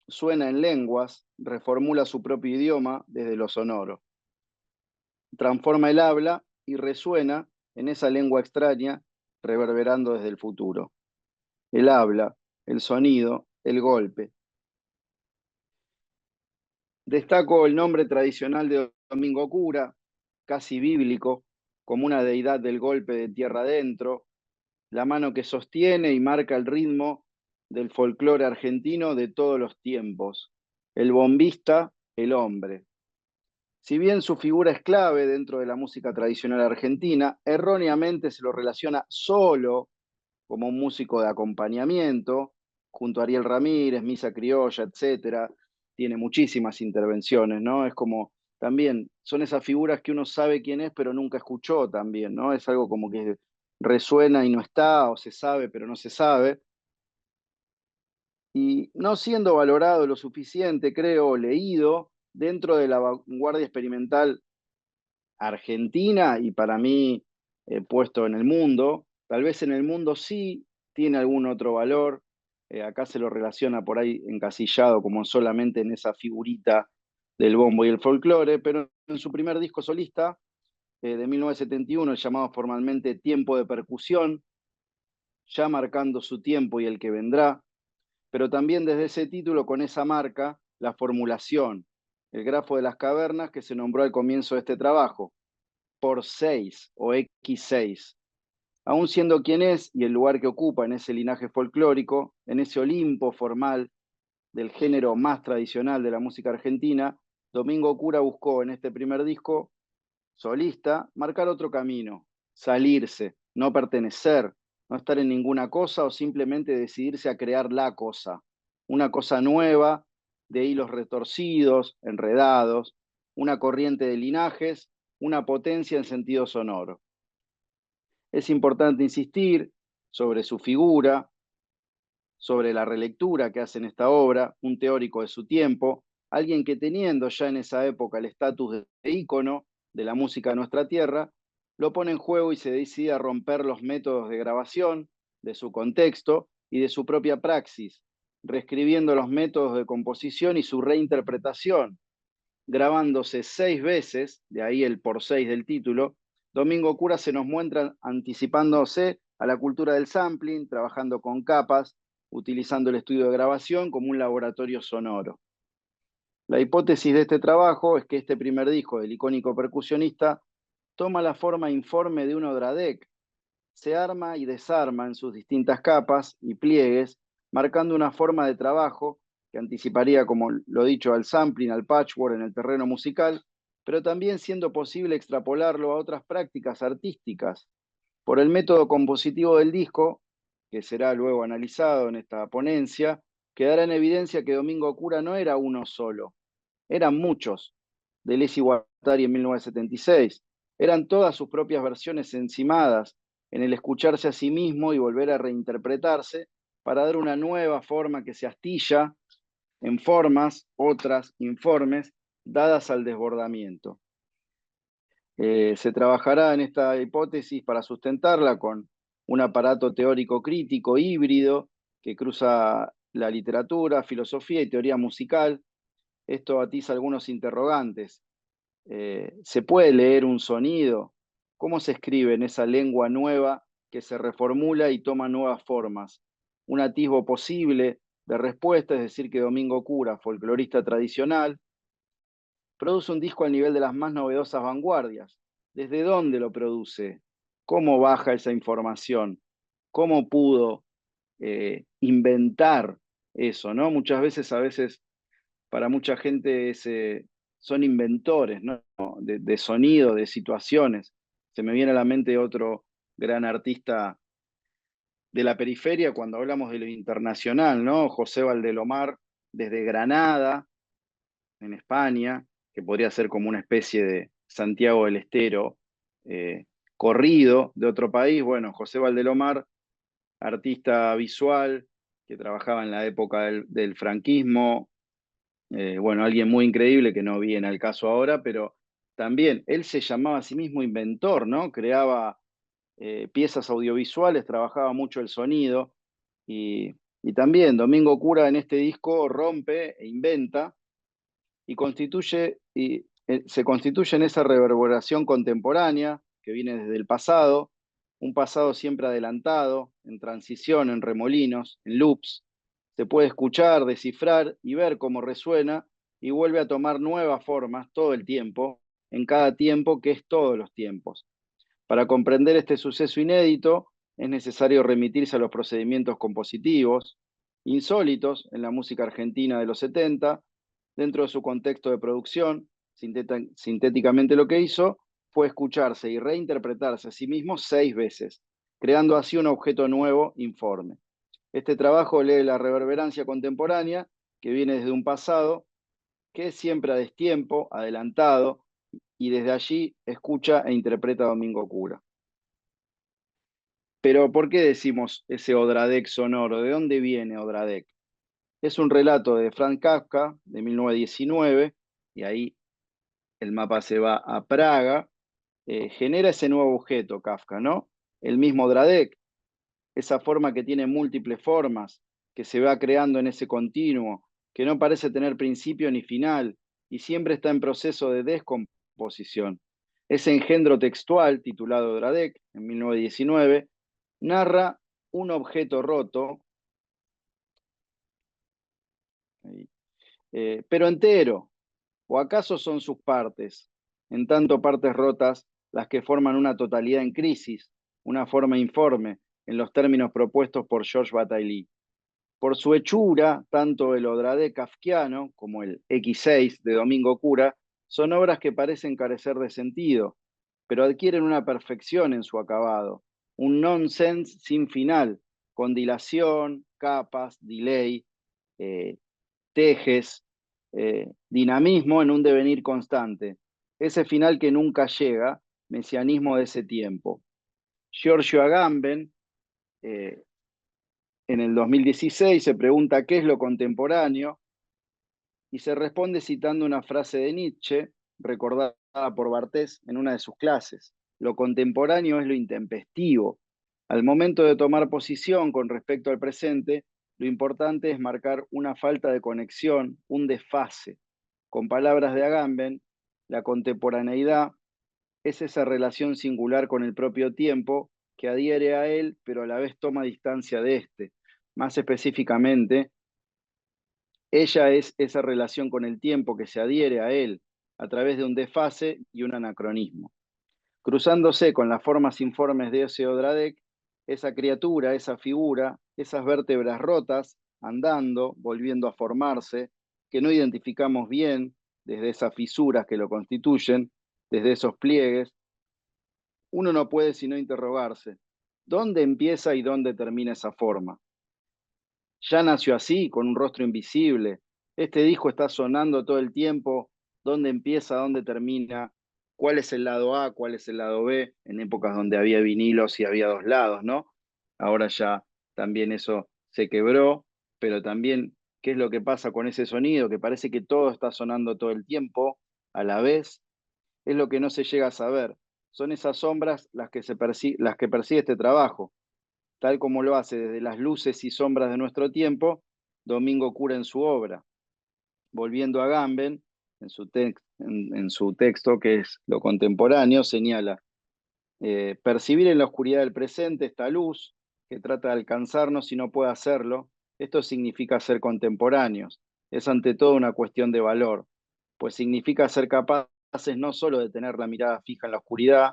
Suena en lenguas, reformula su propio idioma desde lo sonoro. Transforma el habla y resuena en esa lengua extraña, reverberando desde el futuro. El habla, el sonido, el golpe. Destaco el nombre tradicional de Domingo Cura, casi bíblico, como una deidad del golpe de tierra adentro, la mano que sostiene y marca el ritmo del folclore argentino de todos los tiempos, el bombista, el hombre. Si bien su figura es clave dentro de la música tradicional argentina, erróneamente se lo relaciona solo como un músico de acompañamiento, junto a Ariel Ramírez, Misa Criolla, etc. Tiene muchísimas intervenciones, ¿no? Es como, también, son esas figuras que uno sabe quién es, pero nunca escuchó también, ¿no? Es algo como que resuena y no está, o se sabe, pero no se sabe. Y no siendo valorado lo suficiente, creo, leído, dentro de la vanguardia experimental argentina y para mí puesto en el mundo. Tal vez en el mundo sí tiene algún otro valor. Acá se lo relaciona por ahí encasillado como solamente en esa figurita del bombo y el folclore, pero en su primer disco solista de 1971, llamado formalmente Tiempo de Percusión, ya marcando su tiempo y el que vendrá, pero también desde ese título con esa marca, la formulación, el grafo de las cavernas que se nombró al comienzo de este trabajo, por 6 o X6. Aún siendo quien es y el lugar que ocupa en ese linaje folclórico, en ese Olimpo formal del género más tradicional de la música argentina, Domingo Cura buscó en este primer disco solista marcar otro camino, salirse, no pertenecer, no estar en ninguna cosa o simplemente decidirse a crear la cosa, una cosa nueva de hilos retorcidos, enredados, una corriente de linajes, una potencia en sentido sonoro. Es importante insistir sobre su figura, sobre la relectura que hace en esta obra, un teórico de su tiempo, alguien que teniendo ya en esa época el estatus de ícono de la música de nuestra tierra, lo pone en juego y se decide a romper los métodos de grabación, de su contexto y de su propia praxis, reescribiendo los métodos de composición y su reinterpretación, grabándose 6 veces, de ahí el por 6 del título. Domingo Cura se nos muestra anticipándose a la cultura del sampling, trabajando con capas, utilizando el estudio de grabación como un laboratorio sonoro. La hipótesis de este trabajo es que este primer disco del icónico percusionista toma la forma informe de un Odradek, se arma y desarma en sus distintas capas y pliegues, marcando una forma de trabajo que anticiparía, como lo dicho, al sampling, al patchwork en el terreno musical, pero también siendo posible extrapolarlo a otras prácticas artísticas. Por el método compositivo del disco, que será luego analizado en esta ponencia, quedará en evidencia que Domingo Cura no era uno solo, eran muchos. De Lesi Guattari en 1976, eran todas sus propias versiones encimadas en el escucharse a sí mismo y volver a reinterpretarse para dar una nueva forma que se astilla en formas, otras informes, dadas al desbordamiento. Se trabajará en esta hipótesis para sustentarla con un aparato teórico crítico híbrido que cruza la literatura, filosofía y teoría musical. Esto atiza algunos interrogantes. ¿Se puede leer un sonido? ¿Cómo se escribe en esa lengua nueva que se reformula y toma nuevas formas? Un atisbo posible de respuesta, es decir, que Domingo Cura, folclorista tradicional, produce un disco al nivel de las más novedosas vanguardias. ¿Desde dónde lo produce? ¿Cómo baja esa información? ¿Cómo pudo inventar eso, ¿no? Muchas veces, para mucha gente son inventores, ¿no? de sonido, de situaciones. Se me viene a la mente otro gran artista de la periferia cuando hablamos de lo internacional, ¿no? José Valdelomar, desde Granada, en España, que podría ser como una especie de Santiago del Estero, corrido de otro país. Bueno, José Valdelomar, artista visual, que trabajaba en la época del franquismo, bueno, alguien muy increíble que no viene al caso ahora, pero también él se llamaba a sí mismo inventor, ¿no? Creaba piezas audiovisuales, trabajaba mucho el sonido y también Domingo Cura en este disco rompe e inventa y se constituye en esa reverberación contemporánea que viene desde el pasado, un pasado siempre adelantado, en transición, en remolinos, en loops. Se puede escuchar, descifrar y ver cómo resuena y vuelve a tomar nuevas formas todo el tiempo, en cada tiempo que es todos los tiempos. Para comprender este suceso inédito es necesario remitirse a los procedimientos compositivos, insólitos en la música argentina de los 70, dentro de su contexto de producción. Sintéticamente lo que hizo fue escucharse y reinterpretarse a sí mismo 6 veces, creando así un objeto nuevo, informe. Este trabajo lee la reverberancia contemporánea que viene desde un pasado que es siempre a destiempo, adelantado, y desde allí escucha e interpreta a Domingo Cura. Pero ¿por qué decimos ese Odradek sonoro? ¿De dónde viene Odradek? Es un relato de Franz Kafka de 1919, y ahí el mapa se va a Praga, genera ese nuevo objeto Kafka, ¿no? El mismo Odradek, esa forma que tiene múltiples formas, que se va creando en ese continuo, que no parece tener principio ni final, y siempre está en proceso de descomposición. Ese engendro textual, titulado Odradek, en 1919, narra un objeto roto, pero entero, ¿o acaso son sus partes, en tanto partes rotas, las que forman una totalidad en crisis, una forma informe, en los términos propuestos por Georges Bataille? Por su hechura, tanto el Odradek kafkiano como el X6 de Domingo Cura son obras que parecen carecer de sentido, pero adquieren una perfección en su acabado, un nonsense sin final, con dilación, capas, delay, tejes, dinamismo en un devenir constante. Ese final que nunca llega, mesianismo de ese tiempo. Giorgio Agamben, en el 2016, se pregunta qué es lo contemporáneo y se responde citando una frase de Nietzsche, recordada por Barthes en una de sus clases. Lo contemporáneo es lo intempestivo. Al momento de tomar posición con respecto al presente, lo importante es marcar una falta de conexión, un desfase. Con palabras de Agamben, la contemporaneidad es esa relación singular con el propio tiempo que adhiere a él, pero a la vez toma distancia de éste. Más específicamente, ella es esa relación con el tiempo que se adhiere a él a través de un desfase y un anacronismo. Cruzándose con las formas informes de Oseodradek, esa criatura, esa figura, esas vértebras rotas, andando, volviendo a formarse, que no identificamos bien desde esas fisuras que lo constituyen, desde esos pliegues, uno no puede sino interrogarse, ¿dónde empieza y dónde termina esa forma? Ya nació así, con un rostro invisible. Este disco está sonando todo el tiempo. ¿Dónde empieza, dónde termina? ¿Cuál es el lado A, cuál es el lado B? En épocas donde había vinilos y había dos lados, ¿no? Ahora ya también eso se quebró, pero también, ¿qué es lo que pasa con ese sonido? Que parece que todo está sonando todo el tiempo, a la vez. Es lo que no se llega a saber. Son esas sombras las que persigue este trabajo, tal como lo hace desde las luces y sombras de nuestro tiempo, Domingo Cura en su obra. Volviendo a Agamben, en su texto, que es Lo contemporáneo, señala, percibir en la oscuridad del presente esta luz que trata de alcanzarnos y no puede hacerlo, esto significa ser contemporáneos. Es ante todo una cuestión de valor, pues significa ser capaces no solo de tener la mirada fija en la oscuridad,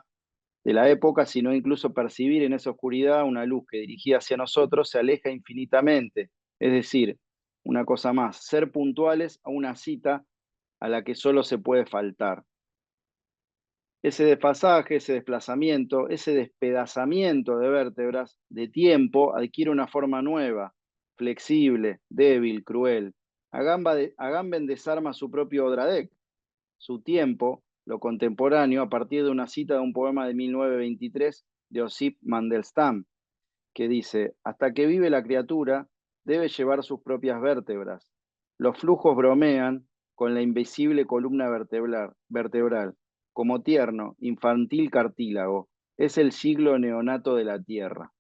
de la época, sino incluso percibir en esa oscuridad una luz que dirigida hacia nosotros se aleja infinitamente. Es decir, una cosa más, ser puntuales a una cita a la que solo se puede faltar. Ese desfasaje, ese desplazamiento, ese despedazamiento de vértebras, de tiempo, adquiere una forma nueva, flexible, débil, cruel. Agamben desarma su propio Odradek, su tiempo, lo contemporáneo, a partir de una cita de un poema de 1923 de Osip Mandelstam, que dice, hasta que vive la criatura, debe llevar sus propias vértebras. Los flujos bromean con la invisible columna vertebral, como tierno, infantil cartílago. Es el siglo neonato de la Tierra.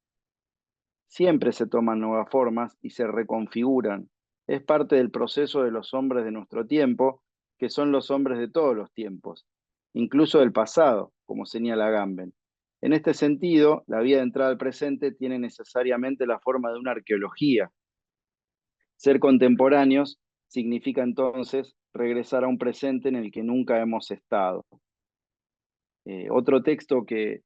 Siempre se toman nuevas formas y se reconfiguran. Es parte del proceso de los hombres de nuestro tiempo, que son los hombres de todos los tiempos, incluso del pasado, como señala Agamben. En este sentido, la vía de entrada al presente tiene necesariamente la forma de una arqueología. Ser contemporáneos significa entonces regresar a un presente en el que nunca hemos estado. Otro texto que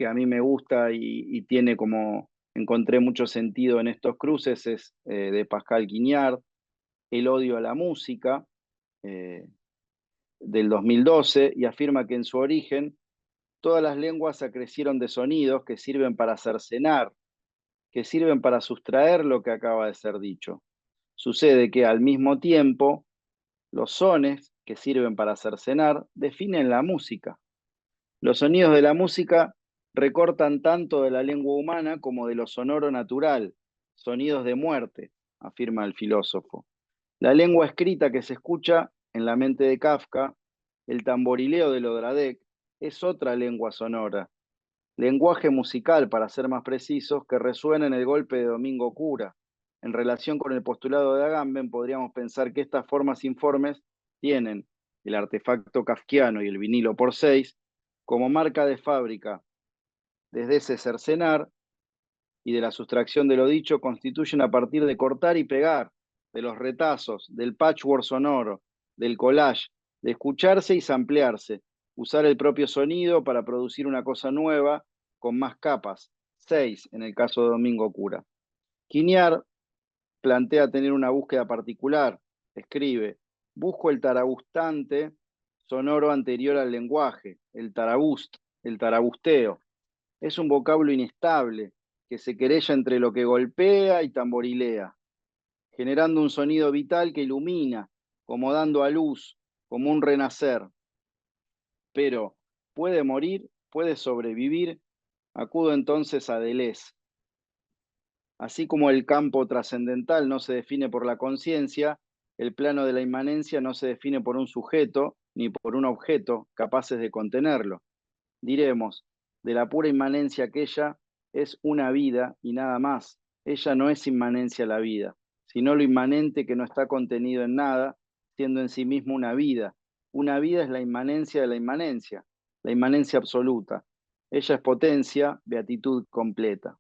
a mí me gusta y tiene como, encontré mucho sentido en estos cruces, es de Pascal Quignard, El odio a la música, del 2012, y afirma que en su origen todas las lenguas acrecieron de sonidos que sirven para cercenar, que sirven para sustraer lo que acaba de ser dicho. Sucede que al mismo tiempo, los sones, que sirven para cercenar, definen la música. Los sonidos de la música recortan tanto de la lengua humana como de lo sonoro natural, sonidos de muerte, afirma el filósofo. La lengua escrita que se escucha en la mente de Kafka, el tamborileo de Lodradek, es otra lengua sonora, lenguaje musical, para ser más precisos, que resuena en el golpe de Domingo Cura. En relación con el postulado de Agamben, podríamos pensar que estas formas informes tienen el artefacto kafkiano y el vinilo por 6 como marca de fábrica. Desde ese cercenar y de la sustracción de lo dicho, constituyen a partir de cortar y pegar, de los retazos, del patchwork sonoro, del collage, de escucharse y samplearse, usar el propio sonido para producir una cosa nueva con más capas, 6 en el caso de Domingo Cura. Quignard plantea tener una búsqueda particular, escribe, busco el tarabustante sonoro anterior al lenguaje, el tarabust, el tarabusteo. Es un vocablo inestable que se querella entre lo que golpea y tamborilea. generando un sonido vital que ilumina, como dando a luz, como un renacer. Pero, ¿puede morir? ¿Puede sobrevivir? Acudo entonces a Deleuze. Así como el campo trascendental no se define por la conciencia, el plano de la inmanencia no se define por un sujeto ni por un objeto capaces de contenerlo. Diremos, de la pura inmanencia aquella es una vida y nada más. Ella no es inmanencia la vida, sino lo inmanente que no está contenido en nada, siendo en sí mismo una vida. Una vida es la inmanencia de la inmanencia absoluta. Ella es potencia, beatitud completa.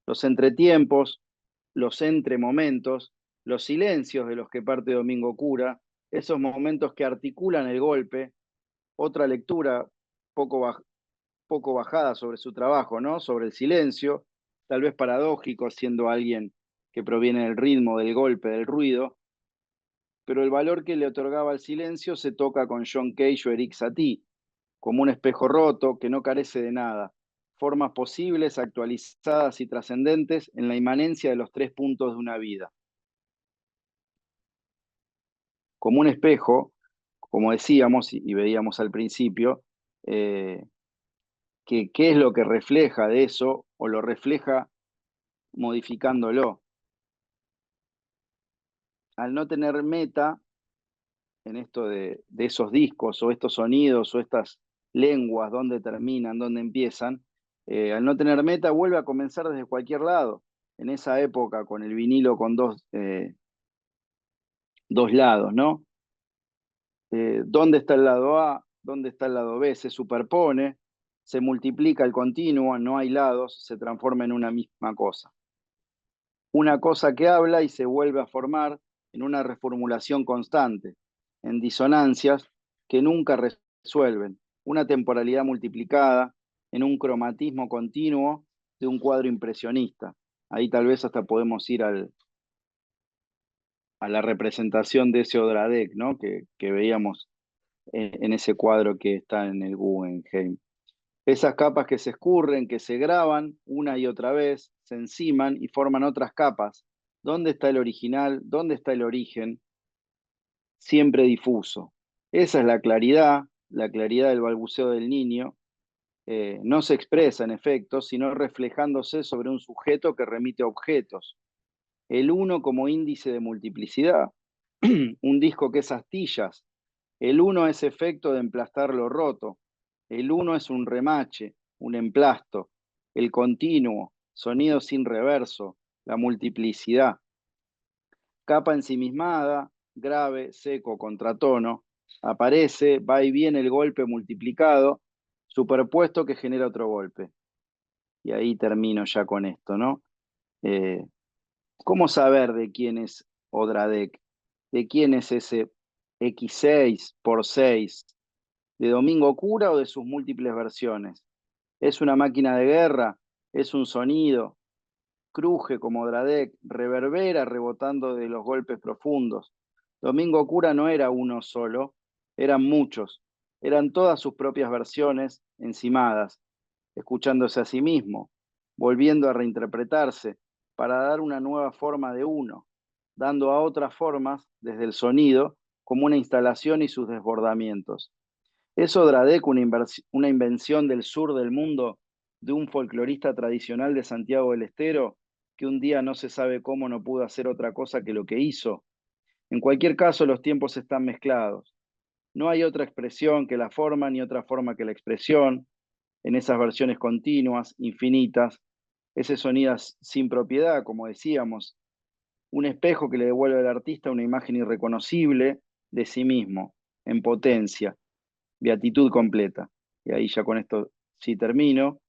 Los entretiempos, los entremomentos, los silencios de los que parte Domingo Cura, esos momentos que articulan el golpe, otra lectura poco, poco bajada sobre su trabajo, ¿no? Sobre el silencio, tal vez paradójico siendo alguien que proviene del ritmo, del golpe, del ruido, pero el valor que le otorgaba al silencio se toca con John Cage o Eric Satie, como un espejo roto que no carece de nada, formas posibles, actualizadas y trascendentes en la inmanencia de los 3 puntos de una vida. Como un espejo, como decíamos y veíamos al principio, ¿qué es lo que refleja de eso o lo refleja modificándolo? Al no tener meta en esto de esos discos o estos sonidos o estas lenguas, dónde terminan, dónde empiezan, al no tener meta vuelve a comenzar desde cualquier lado. En esa época con el vinilo con dos lados, ¿no? ¿Dónde está el lado A? ¿Dónde está el lado B? Se superpone, se multiplica el continuo, no hay lados, se transforma en una misma cosa. Una cosa que habla y se vuelve a formar en una reformulación constante, en disonancias que nunca resuelven, una temporalidad multiplicada, en un cromatismo continuo de un cuadro impresionista. Ahí tal vez hasta podemos ir a la representación de ese Odradek, ¿no? que veíamos en ese cuadro que está en el Guggenheim. Esas capas que se escurren, que se graban una y otra vez, se enciman y forman otras capas. ¿Dónde está el original? ¿Dónde está el origen? Siempre difuso. Esa es la claridad del balbuceo del niño. No se expresa en efecto, sino reflejándose sobre un sujeto que remite objetos. El uno como índice de multiplicidad, un disco que es astillas. El uno es efecto de emplastar lo roto. El uno es un remache, un emplasto. El continuo, sonido sin reverso, la multiplicidad. Capa ensimismada, grave, seco, contratono. Aparece, va y viene el golpe multiplicado, superpuesto que genera otro golpe. Y ahí termino ya con esto, ¿no? ¿Cómo saber de quién es Odradek? ¿De quién es ese X6 por 6? ¿De Domingo Cura o de sus múltiples versiones? ¿Es una máquina de guerra? ¿Es un sonido? Cruje como Odradek, reverbera rebotando de los golpes profundos. Domingo Cura no era uno solo, eran muchos. Eran todas sus propias versiones encimadas, escuchándose a sí mismo, volviendo a reinterpretarse para dar una nueva forma de uno, dando a otras formas desde el sonido como una instalación y sus desbordamientos. ¿Es Odradek una invención del sur del mundo de un folclorista tradicional de Santiago del Estero que un día no se sabe cómo no pudo hacer otra cosa que lo que hizo? En cualquier caso, los tiempos están mezclados. No hay otra expresión que la forma ni otra forma que la expresión en esas versiones continuas, infinitas, ese sonido sin propiedad, como decíamos, un espejo que le devuelve al artista una imagen irreconocible de sí mismo, en potencia, beatitud completa. Y ahí ya con esto sí termino,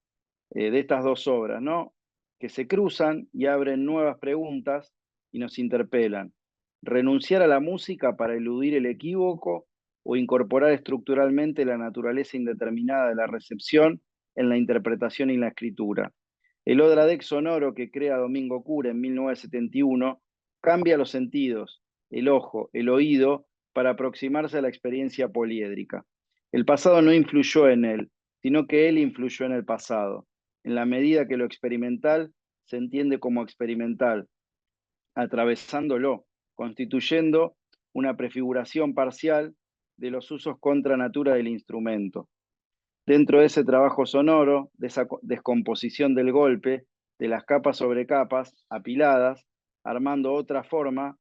de estas dos obras, ¿no? Que se cruzan y abren nuevas preguntas y nos interpelan. Renunciar a la música para eludir el equívoco o incorporar estructuralmente la naturaleza indeterminada de la recepción en la interpretación y la escritura. El Odradek sonoro que crea Domingo Cura en 1971 cambia los sentidos, el ojo, el oído, para aproximarse a la experiencia poliédrica. El pasado no influyó en él, sino que él influyó en el pasado, en la medida que lo experimental se entiende como experimental, atravesándolo, constituyendo una prefiguración parcial de los usos contra natura del instrumento. Dentro de ese trabajo sonoro, de esa descomposición del golpe, de las capas sobre capas, apiladas, armando otra forma,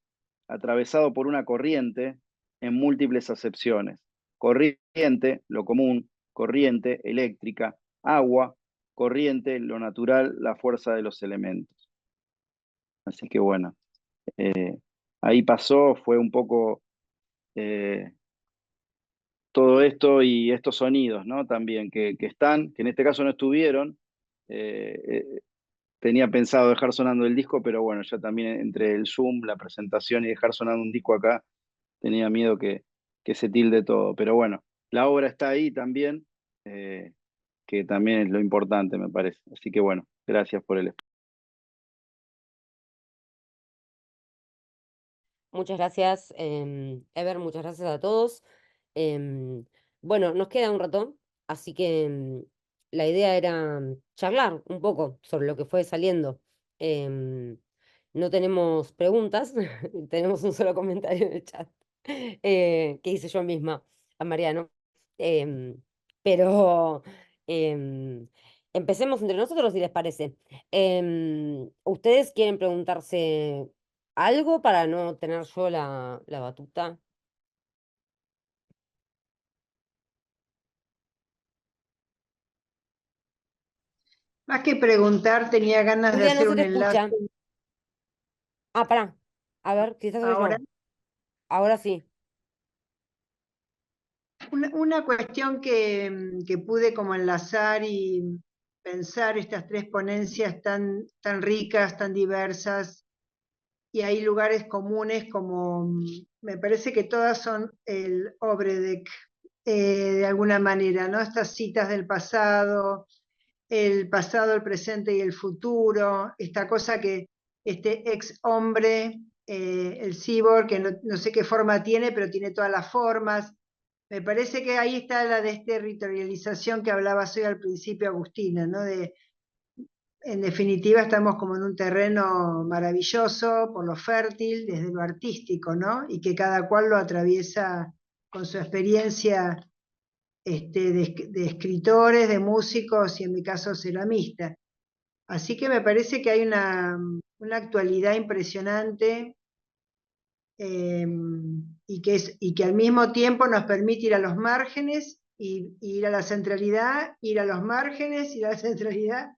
atravesado por una corriente en múltiples acepciones. Corriente, lo común, corriente, eléctrica, agua, corriente, lo natural, la fuerza de los elementos. Así que bueno, ahí pasó, fue un poco todo esto y estos sonidos, ¿no? También que están, que en este caso no estuvieron. eh, eh, Tenía pensado dejar sonando el disco, pero bueno, ya también entre el Zoom, la presentación y dejar sonando un disco acá, tenía miedo que se tilde todo. Pero bueno, la obra está ahí también, que también es lo importante, me parece. Así que bueno, gracias por el espacio. Muchas gracias, Ever, muchas gracias a todos. Bueno, nos queda un rato, así que la idea era charlar un poco sobre lo que fue saliendo. Em, no tenemos preguntas, tenemos un solo comentario en el chat que hice yo misma a Mariano. Em, pero em, empecemos entre nosotros si les parece. ¿Ustedes quieren preguntarse algo para no tener yo la batuta? Más que preguntar, tenía ganas de Julia, no hacer se un te enlace escucha. Ah, pará. A ver, quizás soy ahora. yo. Ahora sí. Una cuestión que pude como enlazar y pensar estas tres ponencias tan ricas, tan diversas, y hay lugares comunes como, me parece que todas son el Obredek, de alguna manera, ¿no? Estas citas del pasado, el presente y el futuro, esta cosa que este ex hombre, el cyborg, que no sé qué forma tiene, pero tiene todas las formas. Me parece que ahí está la desterritorialización que hablabas hoy al principio, Agustina, ¿no? En definitiva, estamos como en un terreno maravilloso por lo fértil, desde lo artístico, ¿no? Y que cada cual lo atraviesa con su experiencia de escritores, de músicos y en mi caso ceramista. Así que me parece que hay una actualidad impresionante, eh, y que al mismo tiempo nos permite ir a los márgenes, y ir a la centralidad, ir a los márgenes, ir a la centralidad,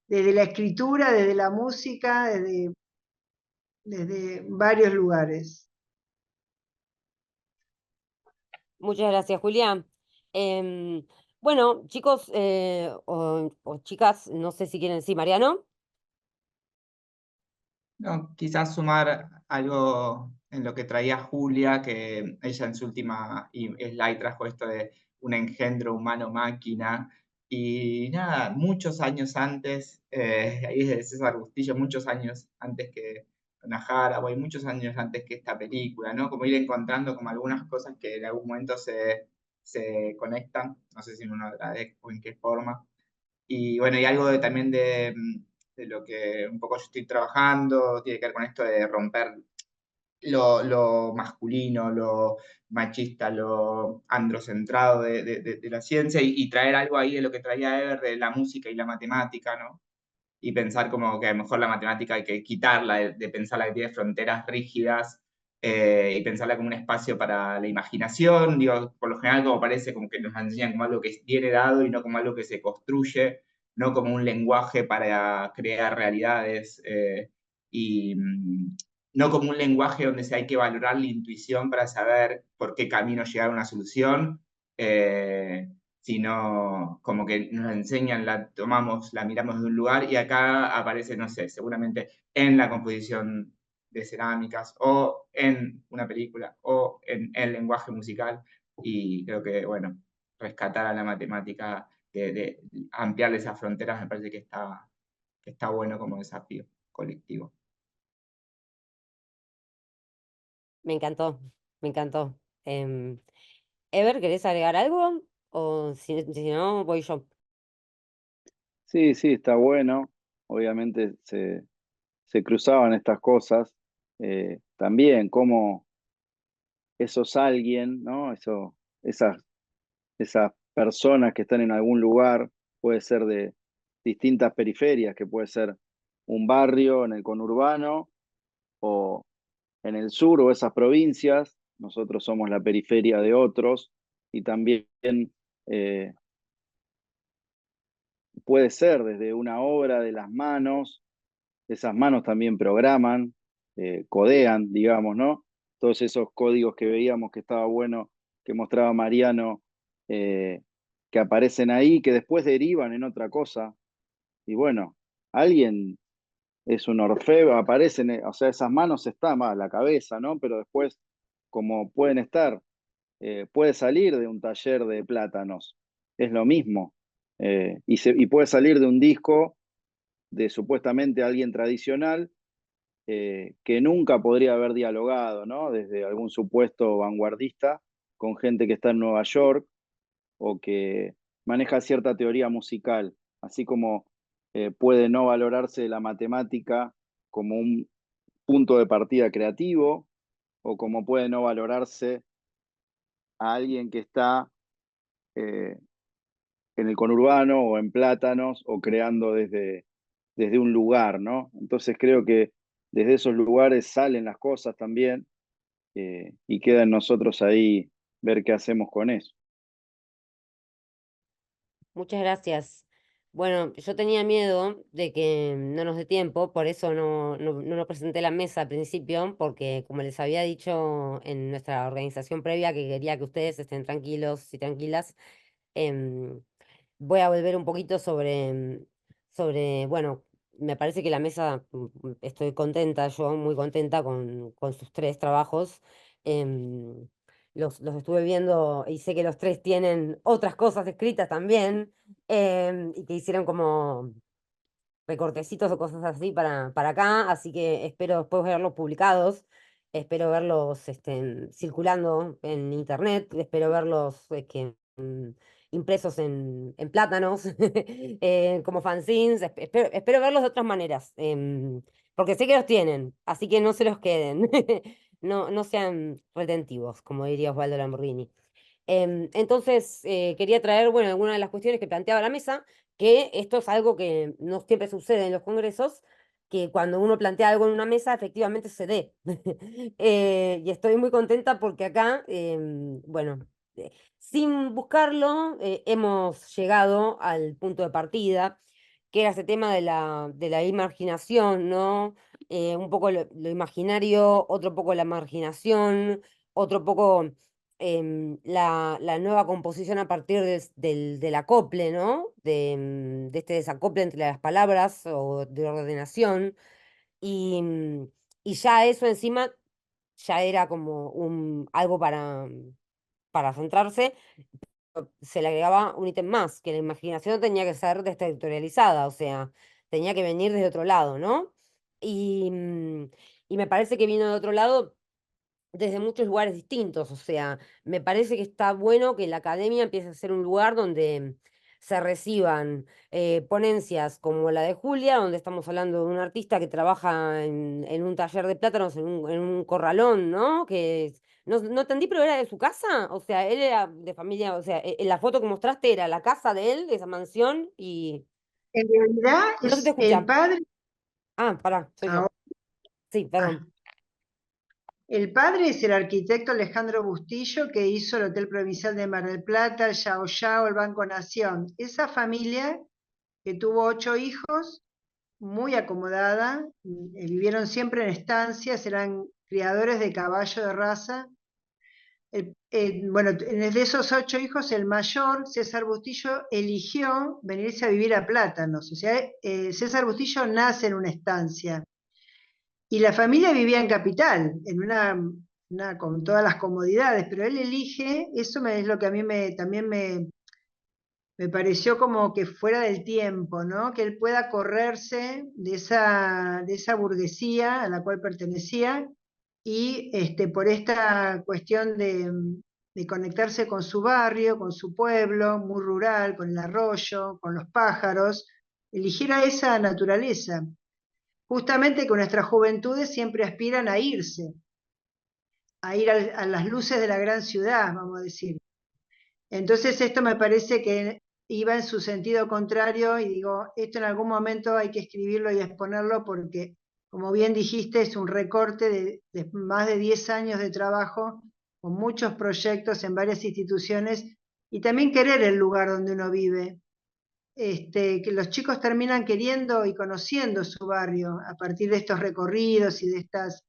desde la escritura, desde la música, desde varios lugares. Muchas gracias, Julia. Bueno, chicos o chicas, no sé si quieren decir, Mariano. No, quizás sumar algo en lo que traía Julia, que ella en su última slide trajo esto de un engendro humano-máquina. Y nada, muchos años antes, ahí es de César Bustillo, muchos años antes que Najara, o muchos años antes que esta película, ¿no? Como ir encontrando como algunas cosas que en algún momento se conectan, no sé si en una otra vez o en qué forma. Y bueno, y algo también de lo que un poco yo estoy trabajando, tiene que ver con esto de romper lo masculino, lo machista, lo androcentrado de la ciencia y traer algo ahí de lo que traía Eber de la música y la matemática, ¿no? Y pensar como que a lo mejor la matemática hay que quitarla, de pensarla que tiene fronteras rígidas, y pensarla como un espacio para la imaginación, digo, por lo general como parece como que nos enseñan como algo que viene dado y no como algo que se construye, no como un lenguaje para crear realidades, y no como un lenguaje donde se hay que valorar la intuición para saber por qué camino llegar a una solución, sino como que nos enseñan, la tomamos, la miramos de un lugar y acá aparece, no sé, seguramente en la composición de cerámicas o en una película o en el lenguaje musical y creo que, bueno, rescatar a la matemática, de ampliar esas fronteras me parece que está bueno como desafío colectivo. Me encantó, me encantó. Ever, ¿querés agregar algo? O si no, voy yo. Sí, sí, está bueno. Obviamente se cruzaban estas cosas. también cómo esos alguien, ¿no? Esas personas que están en algún lugar, puede ser de distintas periferias, que puede ser un barrio en el conurbano o en el sur o esas provincias, nosotros somos la periferia de otros, y también eh, puede ser desde una obra de las manos, esas manos también programan, codean, digamos, ¿no? Todos esos códigos que veíamos que estaba bueno, que mostraba Mariano, eh, que aparecen ahí, que después derivan en otra cosa. Y bueno, alguien es un Orfeo, aparecen, o sea, esas manos están más la cabeza, ¿no? Pero después, como pueden estar, puede salir de un taller de plátanos, es lo mismo. Y puede salir de un disco de supuestamente alguien tradicional, que nunca podría haber dialogado, ¿no? Desde algún supuesto vanguardista con gente que está en Nueva York o que maneja cierta teoría musical, así como puede no valorarse la matemática como un punto de partida creativo, o como puede no valorarse a alguien que está eh, en el conurbano o en Plátanos o creando desde un lugar, ¿no? Entonces creo que desde esos lugares salen las cosas también, y queda en nosotros ahí ver qué hacemos con eso. Muchas gracias. Bueno, yo tenía miedo de que no nos dé tiempo, por eso no nos presenté la mesa al principio, porque como les había dicho en nuestra organización previa que quería que ustedes estén tranquilos y tranquilas, em, voy a volver un poquito sobre, bueno, me parece que la mesa, estoy contenta, yo muy contenta con sus tres trabajos. em, los estuve viendo y sé que los tres tienen otras cosas escritas también, y que hicieron como recortecitos o cosas así para acá, así que espero después verlos publicados, espero verlos circulando en internet, espero verlos impresos en plátanos, como fanzines, espero verlos de otras maneras, porque sé que los tienen, así que no se los queden, no sean retentivos, como diría Osvaldo Lamborghini. Entonces, quería traer, bueno, algunas de las cuestiones que planteaba la mesa, que esto es algo que no siempre sucede en los congresos, que cuando uno plantea algo en una mesa, efectivamente se dé. Y estoy muy contenta porque acá, bueno, sin buscarlo, hemos llegado al punto de partida, que era ese tema de la imaginación, ¿no? Un poco lo imaginario, otro poco la marginación, otro poco la nueva composición a partir del acople, ¿no? De este desacople entre las palabras o de ordenación. Y ya eso encima ya era como algo para centrarse. Se le agregaba un ítem más, que la imaginación tenía que ser desterritorializada, o sea, tenía que venir desde otro lado, ¿no? Y me parece que vino de otro lado desde muchos lugares distintos. O sea, me parece que está bueno que la academia empiece a ser un lugar donde se reciban ponencias como la de Julia, donde estamos hablando de un artista que trabaja en un taller de plátanos, en un corralón, ¿no? No entendí, pero era de su casa. O sea, él era de familia, o sea, en la foto que mostraste era la casa de él, de esa mansión, y En realidad no se te es el escucha. padre. Ah, pará, soy yo. Ahora, Sí, ah, perdón. el padre es el arquitecto Alejandro Bustillo, que hizo el Hotel Provincial de Mar del Plata, el Yao Yao, el Banco Nación. Esa familia que tuvo 8 hijos, muy acomodada, vivieron siempre en estancias, eran criadores de caballo de raza. Bueno, de esos 8 hijos, el mayor, César Bustillo, eligió venirse a vivir a Plátanos. O sea, César Bustillo nace en una estancia. Y la familia vivía en Capital, en con todas las comodidades, pero él elige, eso es lo que a mí también me pareció como que fuera del tiempo, ¿no? Que él pueda correrse de esa burguesía a la cual pertenecía, y por esta cuestión de conectarse con su barrio, con su pueblo, muy rural, con el arroyo, con los pájaros, eligiera esa naturaleza. justamente que nuestras juventudes siempre aspiran a irse, a ir a las luces de la gran ciudad, vamos a decir. Entonces esto me parece que iba en su sentido contrario y digo, esto en algún momento hay que escribirlo y exponerlo porque, como bien dijiste, es un recorte de más de 10 años de trabajo con muchos proyectos en varias instituciones y también querer el lugar donde uno vive. Que los chicos terminan queriendo y conociendo su barrio a partir de estos recorridos y de estas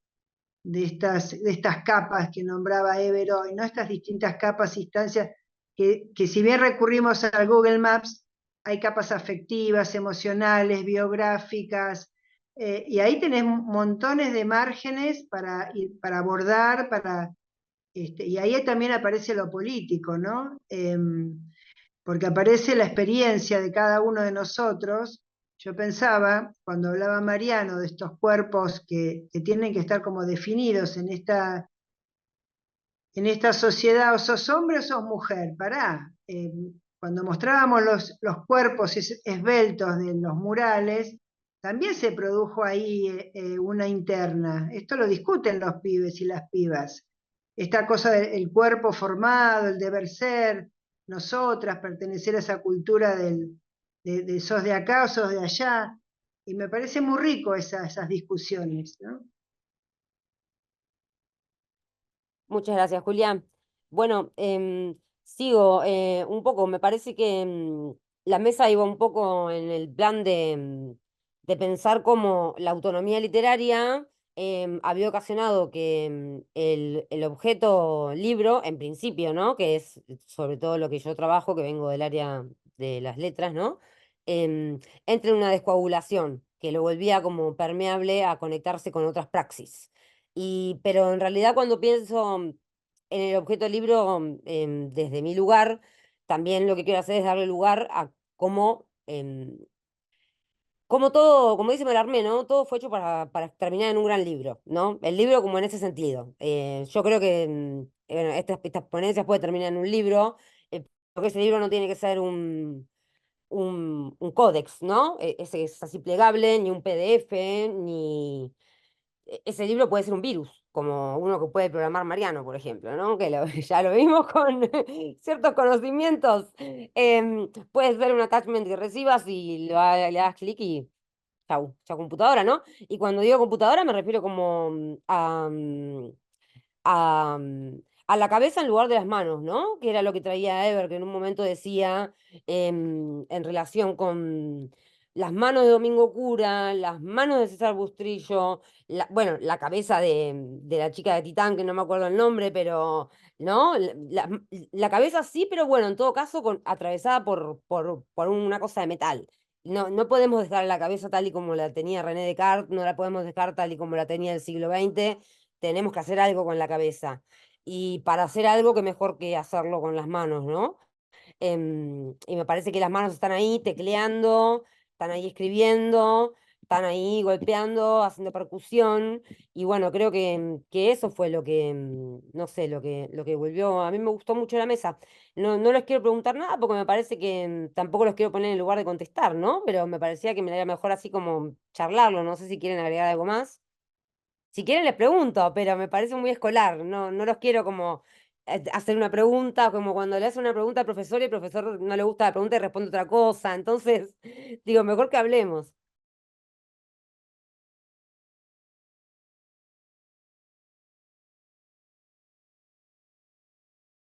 capas que nombraba Ever hoy, ¿no? Estas distintas capas, instancias, que si bien recurrimos al Google Maps, hay capas afectivas, emocionales, biográficas, y ahí tenés montones de márgenes para abordar, y ahí también aparece lo político, ¿no? Porque aparece la experiencia de cada uno de nosotros. Yo pensaba, cuando hablaba Mariano de estos cuerpos que tienen que estar como definidos en esta sociedad, o sos hombre o sos mujer, pará. Cuando mostrábamos los cuerpos esbeltos de los murales, también se produjo ahí una interna. Esto lo discuten los pibes y las pibas. Esta cosa del cuerpo formado, el deber ser, nosotras, pertenecer a esa cultura de sos de acá o sos de allá. Y me parece muy rico esas discusiones, ¿no? Muchas gracias, Julián. Bueno, sigo un poco, me parece que la mesa iba un poco en el plan de pensar cómo la autonomía literaria había ocasionado que el objeto libro, en principio, ¿no? Que es sobre todo lo que yo trabajo, que vengo del área de las letras, ¿no? Entre en una descoagulación, que lo volvía como permeable a conectarse con otras praxis. Pero en realidad cuando pienso en el objeto libro desde mi lugar, también lo que quiero hacer es darle lugar a cómo, como todo, como dice Malarmé, ¿no? Todo fue hecho para terminar en un gran libro, ¿no? El libro como en ese sentido. Yo creo que bueno, estas ponencias pueden terminar en un libro, porque ese libro no tiene que ser un códex, ¿no? Ese es así plegable, ni un PDF, ni ese libro puede ser un virus, como uno que puede programar Mariano, por ejemplo, ¿no? Que ya lo vimos con ciertos conocimientos. Puede ser un attachment que recibas y le das clic y chau, chau computadora, ¿no? Y cuando digo computadora me refiero como a la cabeza en lugar de las manos, ¿no? Que era lo que traía Ever, que en un momento decía en relación con las manos de Domingo Cura, las manos de César Bustrillo, bueno, la cabeza de la chica de Titán, que no me acuerdo el nombre, pero, ¿no? La cabeza sí, pero bueno, en todo caso atravesada por una cosa de metal. No, no podemos dejar la cabeza tal y como la tenía René Descartes, no la podemos dejar tal y como la tenía el siglo XX, tenemos que hacer algo con la cabeza. Y para hacer algo, que mejor que hacerlo con las manos, ¿no? Y me parece que las manos están ahí tecleando, están ahí escribiendo, están ahí golpeando, haciendo percusión. Y bueno, creo que eso fue lo que, no sé, lo que volvió. A mí me gustó mucho la mesa. No, no les quiero preguntar nada porque me parece que tampoco los quiero poner en lugar de contestar, ¿no? Pero me parecía que me era mejor así como charlarlo. No sé si quieren agregar algo más. Si quieren les pregunto, pero me parece muy escolar. No, no los quiero como hacer una pregunta, como cuando le hacen una pregunta al profesor y el profesor no le gusta la pregunta y responde otra cosa. Entonces, digo, mejor que hablemos.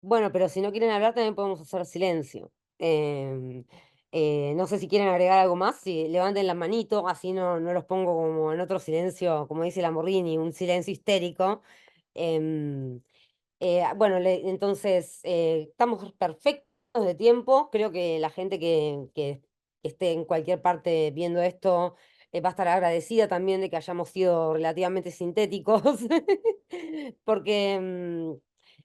Bueno, pero si no quieren hablar, también podemos hacer silencio. Em, no sé si quieren agregar algo más, si levanten la manito, así no los pongo como en otro silencio, como dice Lamborghini, un silencio histérico. Em, bueno, entonces estamos perfectos de tiempo. Creo que la gente que esté en cualquier parte viendo esto va a estar agradecida también de que hayamos sido relativamente sintéticos, porque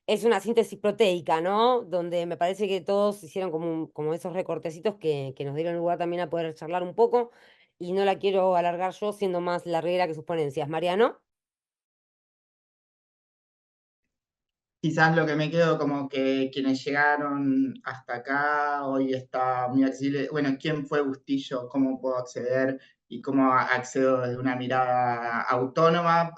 es una síntesis proteica, ¿no? Donde me parece que todos hicieron como esos recortecitos que nos dieron lugar también a poder charlar un poco. Y no la quiero alargar yo, siendo más larguera que sus ponencias. Mariano. Quizás lo que me quedo como que quienes llegaron hasta acá, hoy está muy accesible, bueno, ¿quién fue Bustillo? ¿Cómo puedo acceder? y cómo accedo desde una mirada autónoma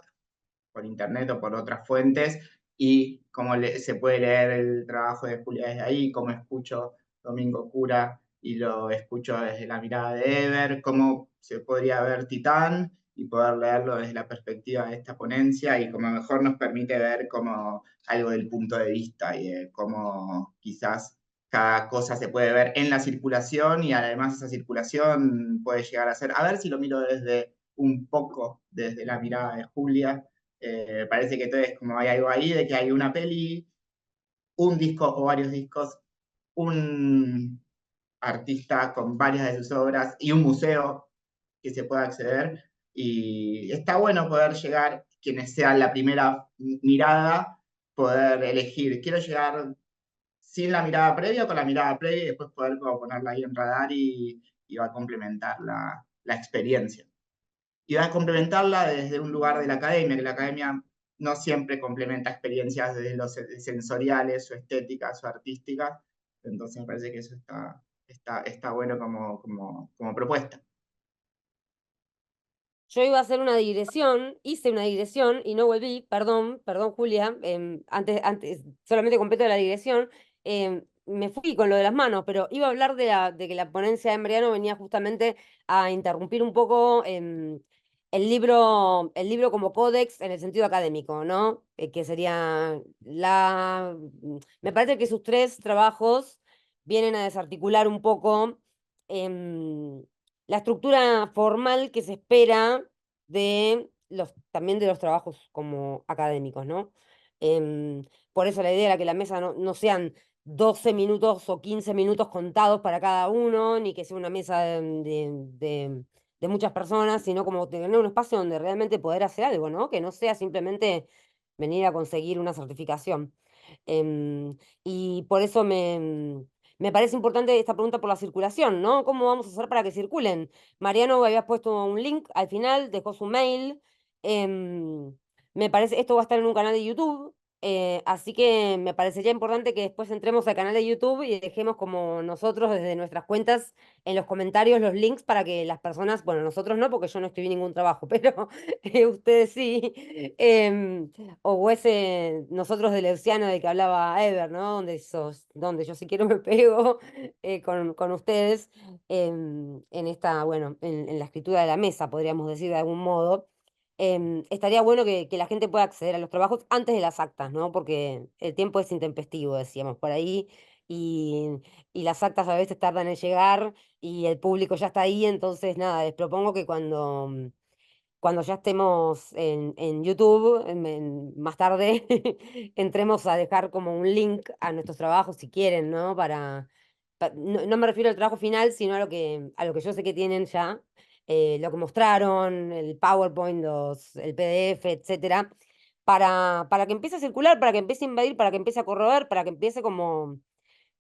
por internet o por otras fuentes, y cómo se puede leer el trabajo de Julia desde ahí, cómo escucho Domingo Cura y lo escucho desde la mirada de Eber, cómo se podría ver Titán y poder leerlo desde la perspectiva de esta ponencia, y como mejor nos permite ver como algo del punto de vista y de cómo quizás cada cosa se puede ver en la circulación, y además esa circulación puede llegar a ser, a ver si lo miro desde un poco desde la mirada de Julia. Parece que entonces como hay algo ahí de que hay una peli, un disco o varios discos, un artista con varias de sus obras y un museo que se pueda acceder. Y está bueno poder llegar, quienes sean la primera mirada, poder elegir, quiero llegar sin la mirada previa o con la mirada previa, y después poder como ponerla ahí en radar, y va a complementar la experiencia. Y va a complementarla desde un lugar de la academia, que la academia no siempre complementa experiencias desde los sensoriales o estéticas o artísticas. Entonces me parece que eso está bueno como propuesta. Yo iba a hacer una digresión, hice una digresión y no volví, perdón, perdón Julia, antes, solamente completo la digresión, me fui con lo de las manos, pero iba a hablar de que la ponencia de Mariano venía justamente a interrumpir un poco el libro como códex en el sentido académico, ¿no? Que sería me parece que sus tres trabajos vienen a desarticular un poco la estructura formal que se espera también de los trabajos como académicos, ¿no? Em, por eso la idea era que la mesa no sean 12 minutos o 15 minutos contados para cada uno, ni que sea una mesa de muchas personas, sino como tener un espacio donde realmente poder hacer algo, ¿no? Que no sea simplemente venir a conseguir una certificación. Y por eso me parece importante esta pregunta por la circulación, ¿no? ¿Cómo vamos a hacer para que circulen? Mariano había puesto un link al final, dejó su mail. em, Me parece, esto va a estar en un canal de YouTube, así que me parecería importante que después entremos al canal de YouTube y dejemos como nosotros desde nuestras cuentas en los comentarios los links para que las personas, bueno, nosotros no, porque yo no escribí ningún trabajo, pero ustedes sí, o ese nosotros del Leuciano del que hablaba Ever, ¿no? Donde yo si quiero me pego con ustedes en esta, bueno, en la escritura de la mesa, podríamos decir de algún modo. Estaría bueno que la gente pueda acceder a los trabajos antes de las actas, ¿no? Porque el tiempo es intempestivo, decíamos por ahí, y, y las actas a veces tardan en llegar y el público ya está ahí, entonces nada, les propongo que cuando ya estemos en YouTube, más tarde, entremos a dejar como un link a nuestros trabajos si quieren, ¿no? No me refiero al trabajo final, sino a lo que yo sé que tienen ya, lo que mostraron, el PowerPoint, el PDF, etcétera, para que empiece a circular, para que empiece a invadir, para que empiece a corroer, para que empiece como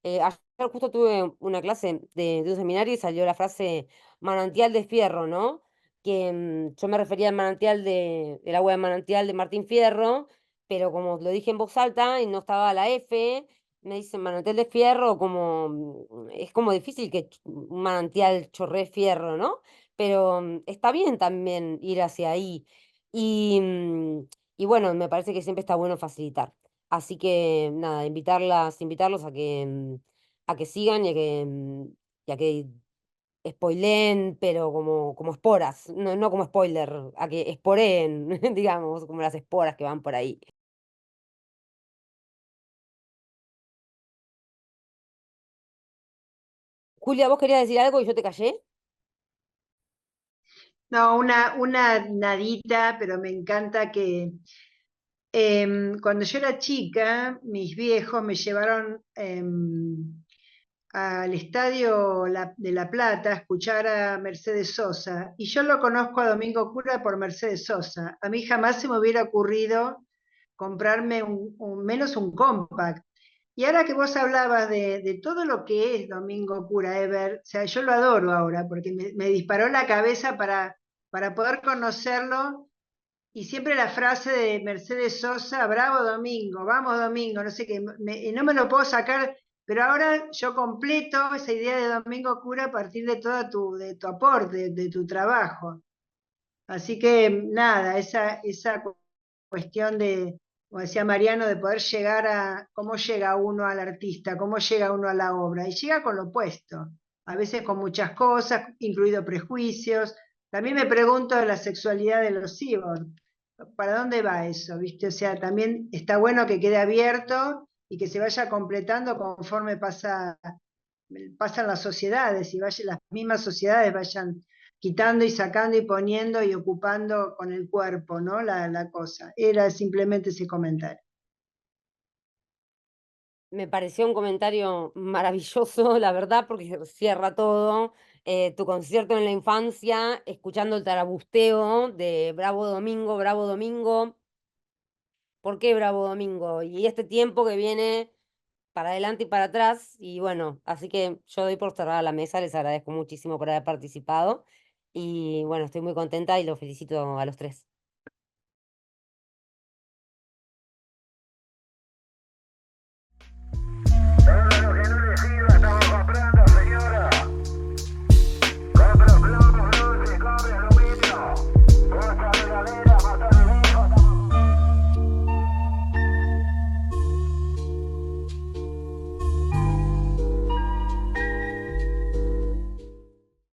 ayer justo tuve una clase de un seminario y salió la frase manantial de Fierro, ¿no? Que yo me refería al el agua de manantial de Martín Fierro, pero como lo dije en voz alta y no estaba la F, me dicen manantial de Fierro, como es como difícil que un manantial chorree fierro, ¿no? Pero está bien también ir hacia ahí. Y, y bueno, me parece que siempre está bueno facilitar. Así que nada, invitarlos a que sigan y a que spoileen, pero como esporas, no como spoiler, a que esporeen, digamos, como las esporas que van por ahí. Julia, ¿vos querías decir algo y yo te callé? No, una nadita, pero me encanta que cuando yo era chica, mis viejos me llevaron al estadio de La Plata a escuchar a Mercedes Sosa, y yo lo conozco a Domingo Cura por Mercedes Sosa. A mí jamás se me hubiera ocurrido comprarme menos un compact. Y ahora que vos hablabas de todo lo que es Domingo Cura Ever, o sea, yo lo adoro ahora porque me disparó la cabeza para poder conocerlo, y siempre la frase de Mercedes Sosa, bravo Domingo, vamos Domingo, no sé qué, y no me lo puedo sacar Pero ahora yo completo esa idea de Domingo Cura a partir de de tu aporte, de tu trabajo. Así que nada, esa cuestión de, como decía Mariano, de poder llegar a cómo llega uno al artista, cómo llega uno a la obra, y llega con lo opuesto, a veces con muchas cosas, incluidos prejuicios. También me pregunto de la sexualidad de los cyborgs, ¿para dónde va eso? ¿Viste? O sea, también está bueno que quede abierto y que se vaya completando conforme pasan las sociedades y las mismas sociedades vayan quitando y sacando y poniendo y ocupando con el cuerpo, ¿no? La cosa. Era simplemente ese comentario. Me pareció un comentario maravilloso, la verdad, porque cierra todo. Tu concierto en la infancia, escuchando el tarabusteo de Bravo Domingo, Bravo Domingo. ¿Por qué Bravo Domingo? Y este tiempo que viene para adelante y para atrás. Y bueno, así que yo doy por cerrada la mesa, les agradezco muchísimo por haber participado. Y bueno, estoy muy contenta y los felicito a los tres.